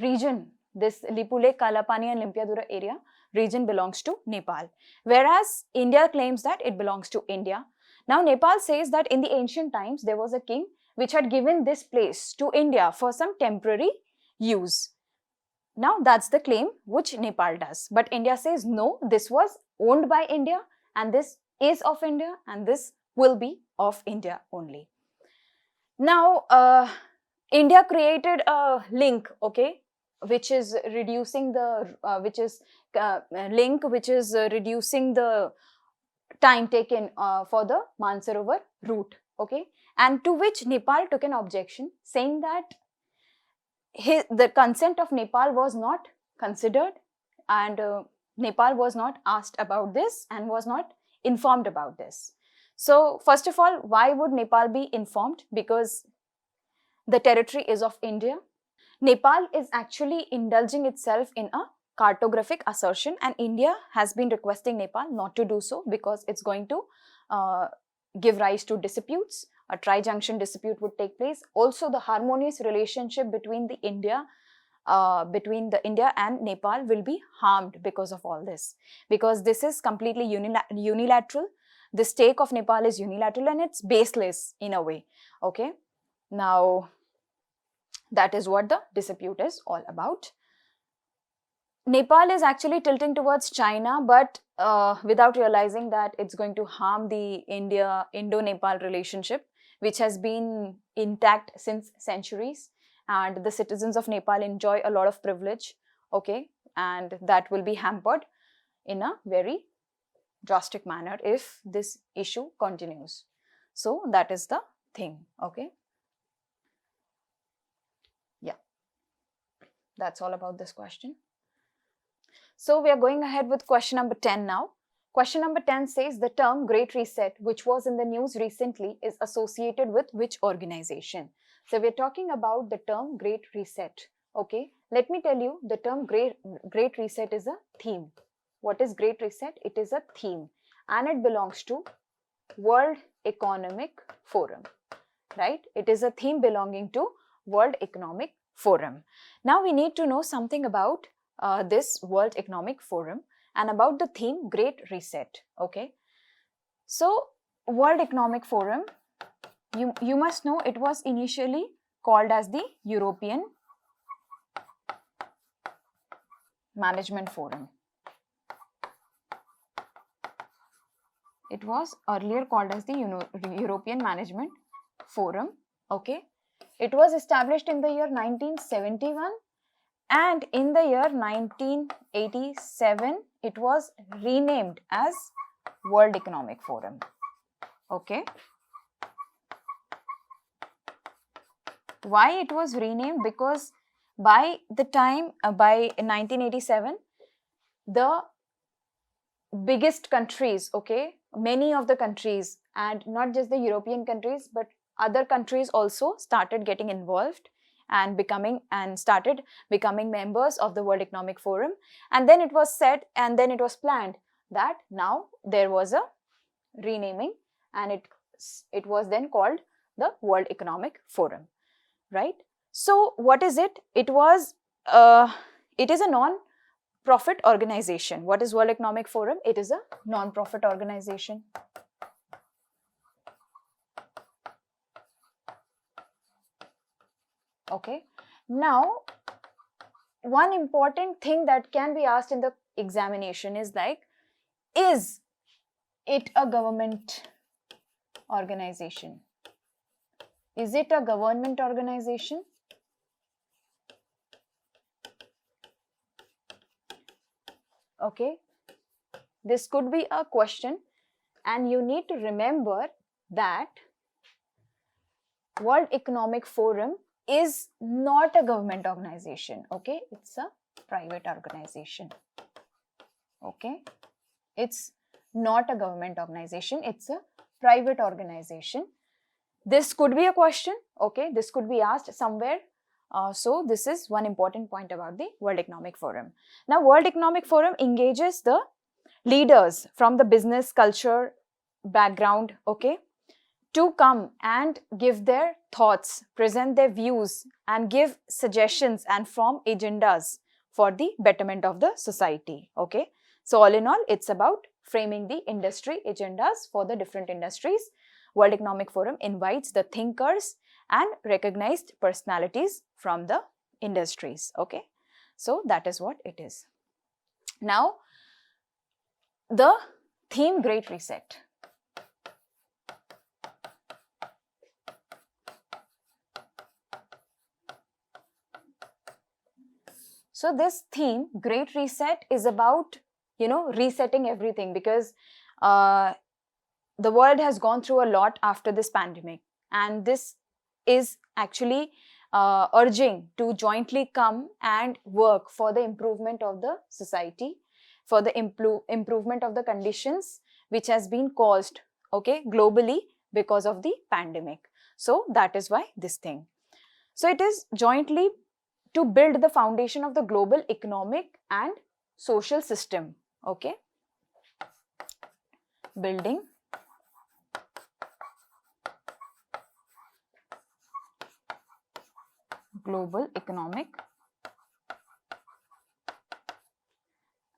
region, this Lipu Lake, Kalapani and Limpiadura area region belongs to Nepal, whereas India claims that it belongs to India. Now, Nepal says that in the ancient times, there was a king which had given this place to India for some temporary use. Now, that's the claim which Nepal does. But India says, no, this was owned by India and this is of India and this will be of India only. Now, India created a link, okay, which is reducing the, reducing the time taken for the Mansarovar route, okay, and to which Nepal took an objection, saying that the consent of Nepal was not considered and Nepal was not asked about this and was not informed about this. So, first of all, why would Nepal be informed? Because the territory is of India. Nepal is actually indulging itself in a cartographic assertion and India has been requesting Nepal not to do so because it's going to give rise to disputes. A tri-junction dispute would take place. Also, the harmonious relationship between the India and Nepal will be harmed because of all this. Because this is completely unilateral. The stake of Nepal is unilateral and it's baseless in a way. Okay. Now, that is what the dispute is all about. Nepal is actually tilting towards China, but without realizing that it's going to harm the Indo-Nepal relationship, which has been intact since centuries, and the citizens of Nepal enjoy a lot of privilege, okay, and that will be hampered in a very drastic manner if this issue continues. So that is the thing, okay. Yeah, that's all about this question. So we are going ahead with question number 10 now. Question number 10 says the term Great Reset, which was in the news recently, is associated with which organization? So we are talking about the term Great Reset. Okay, let me tell you, the term Great Reset is a theme. What is Great Reset? It is a theme and it belongs to World Economic Forum, right? It is a theme belonging to World Economic Forum. Now we need to know something about this World Economic Forum and about the theme Great Reset, okay. So, World Economic Forum, you must know it was initially called as the European Management Forum. It was earlier called as the European Management Forum, okay. It was established in the year 1971 and in the year 1987, it was renamed as World Economic Forum, okay. Why it was renamed? Because by the time, by 1987, the biggest countries, okay, many of the countries, and not just the European countries, but other countries also started getting involved and started becoming members of the World Economic Forum. And then it was said, and then it was planned that now there was a renaming and it was then called the World Economic Forum, right? So what is it? It is a non-profit organization. What is World Economic Forum? It is a non-profit organization. Okay. Now, one important thing that can be asked in the examination is like, is it a government organization? Is it a government organization? Okay. This could be a question, and you need to remember that World Economic Forum is not a government organization. Okay, it's a private organization. Okay, it's not a government organization, it's a private organization. This could be a question. Okay, this could be asked somewhere. So this is one important point about the World Economic Forum. Now, World Economic Forum engages the leaders from the business culture background, okay, to come and give their thoughts, present their views, and give suggestions and form agendas for the betterment of the society. Okay, so all in all, it's about framing the industry agendas for the different industries. World Economic Forum invites the thinkers and recognized personalities from the industries. Okay, so that is what it is. Now, the theme Great Reset. So this theme, Great Reset, is about, resetting everything, because the world has gone through a lot after this pandemic, and this is actually urging to jointly come and work for the improvement of the society, for the improvement of the conditions which has been caused, okay, globally because of the pandemic. So that is why this thing. So it is jointly to build the foundation of the global economic and social system. Okay, building global economic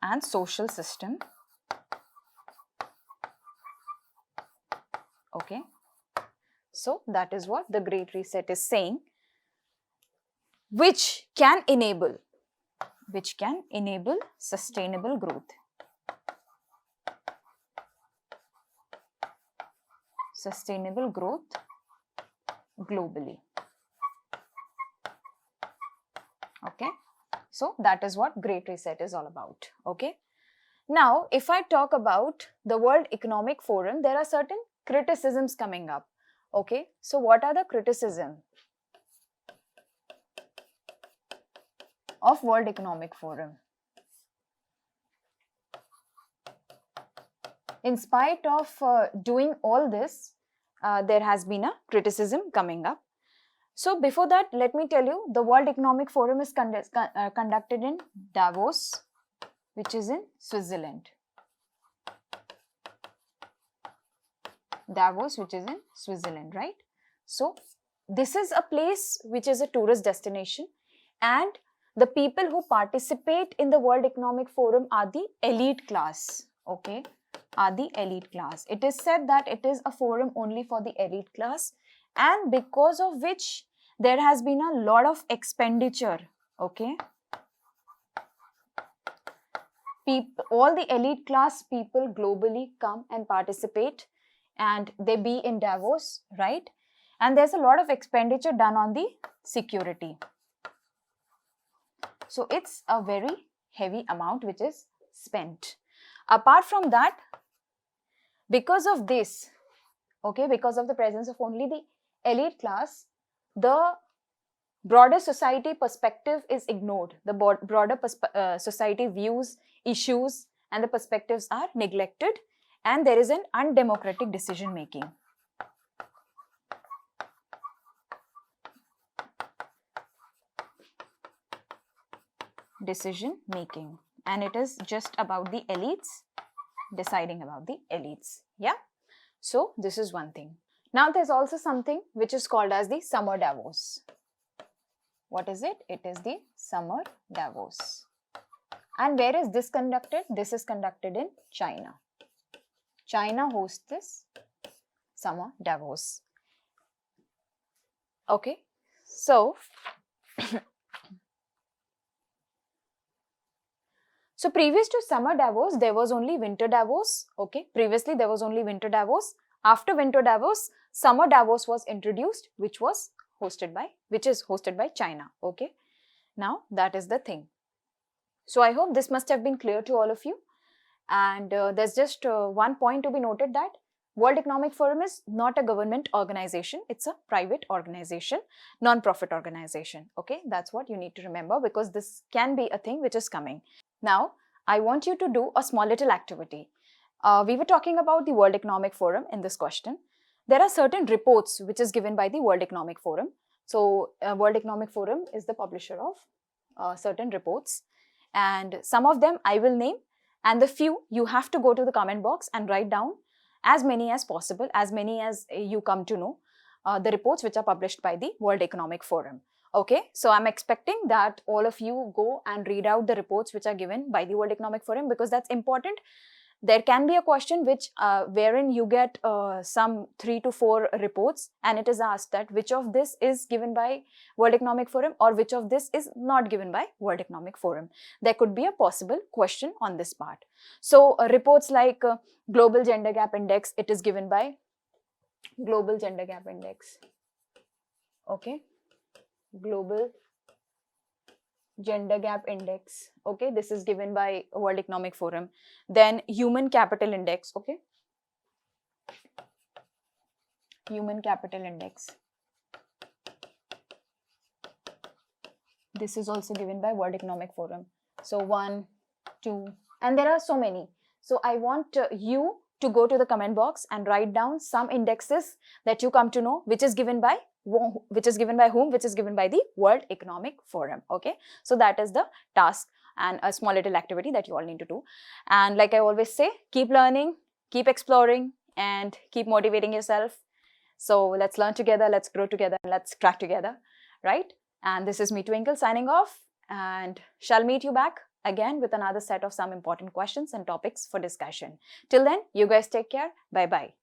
and social system. Okay, so that is what the Great Reset is saying, which can enable sustainable growth. Sustainable growth globally. Okay, so that is what Great Reset is all about. Okay, now if I talk about the World Economic Forum, there are certain criticisms coming up. Okay, so what are the criticisms of World Economic Forum? In spite of doing all this, there has been a criticism coming up. So before that, let me tell you, the World Economic Forum is conducted in Davos, which is in Switzerland. Davos, which is in Switzerland, right? So this is a place which is a tourist destination, and the people who participate in the World Economic Forum are the elite class. Okay, are the elite class. It is said that it is a forum only for the elite class, and because of which there has been a lot of expenditure. Okay, all the elite class people globally come and participate, and they be in Davos, right? And there's a lot of expenditure done on the security. So it's a very heavy amount which is spent. Apart from that, because of this, okay, because of the presence of only the elite class, the broader society perspective is ignored. The broader society views, issues, and the perspectives are neglected, and there is an undemocratic decision making. And it is just about the elites deciding about the elites. Yeah, so this is one thing. Now there's also something which is called as the Summer Davos. What is it? It is the Summer Davos. And where is this conducted? This is conducted in China. China hosts this Summer Davos. Okay, so So previous to summer Davos, there was only winter Davos. Okay, previously there was only winter Davos. After winter Davos, summer Davos was introduced, which is hosted by China. Okay, now that is the thing. So I hope this must have been clear to all of you. And there's just one point to be noted, that World Economic Forum is not a government organization. It's a private organization, non-profit organization. Okay, that's what you need to remember, because this can be a thing which is coming. Now, I want you to do a small little activity. We were talking about the World Economic Forum in this question. There are certain reports which is given by the World Economic Forum. So, World Economic Forum is the publisher of certain reports, and some of them I will name, and the few you have to go to the comment box and write down as many as possible, as many as you come to know, the reports which are published by the World Economic Forum. Okay, so I'm expecting that all of you go and read out the reports which are given by the World Economic Forum, because that's important. There can be a question which wherein you get some 3 to 4 reports, and it is asked that which of this is given by World Economic Forum or which of this is not given by World Economic Forum. There could be a possible question on this part. So reports like Global Gender Gap Index, it is given by Global Gender Gap Index. Okay, Global Gender Gap Index. Okay, this is given by World Economic Forum. Then Human Capital Index. Okay, Human Capital Index. This is also given by World Economic Forum. So 1, 2, and there are so many. So I want you to go to the comment box and write down some indexes that you come to know, which is given by whom, which is given by the World Economic Forum. Okay, so that is the task and a small little activity that you all need to do. And like I always say, keep learning, keep exploring, and keep motivating yourself. So let's learn together, let's grow together, and let's crack together, right? And this is me, Twinkle, signing off, and shall meet you back again with another set of some important questions and topics for discussion. Till then, you guys take care. Bye-bye.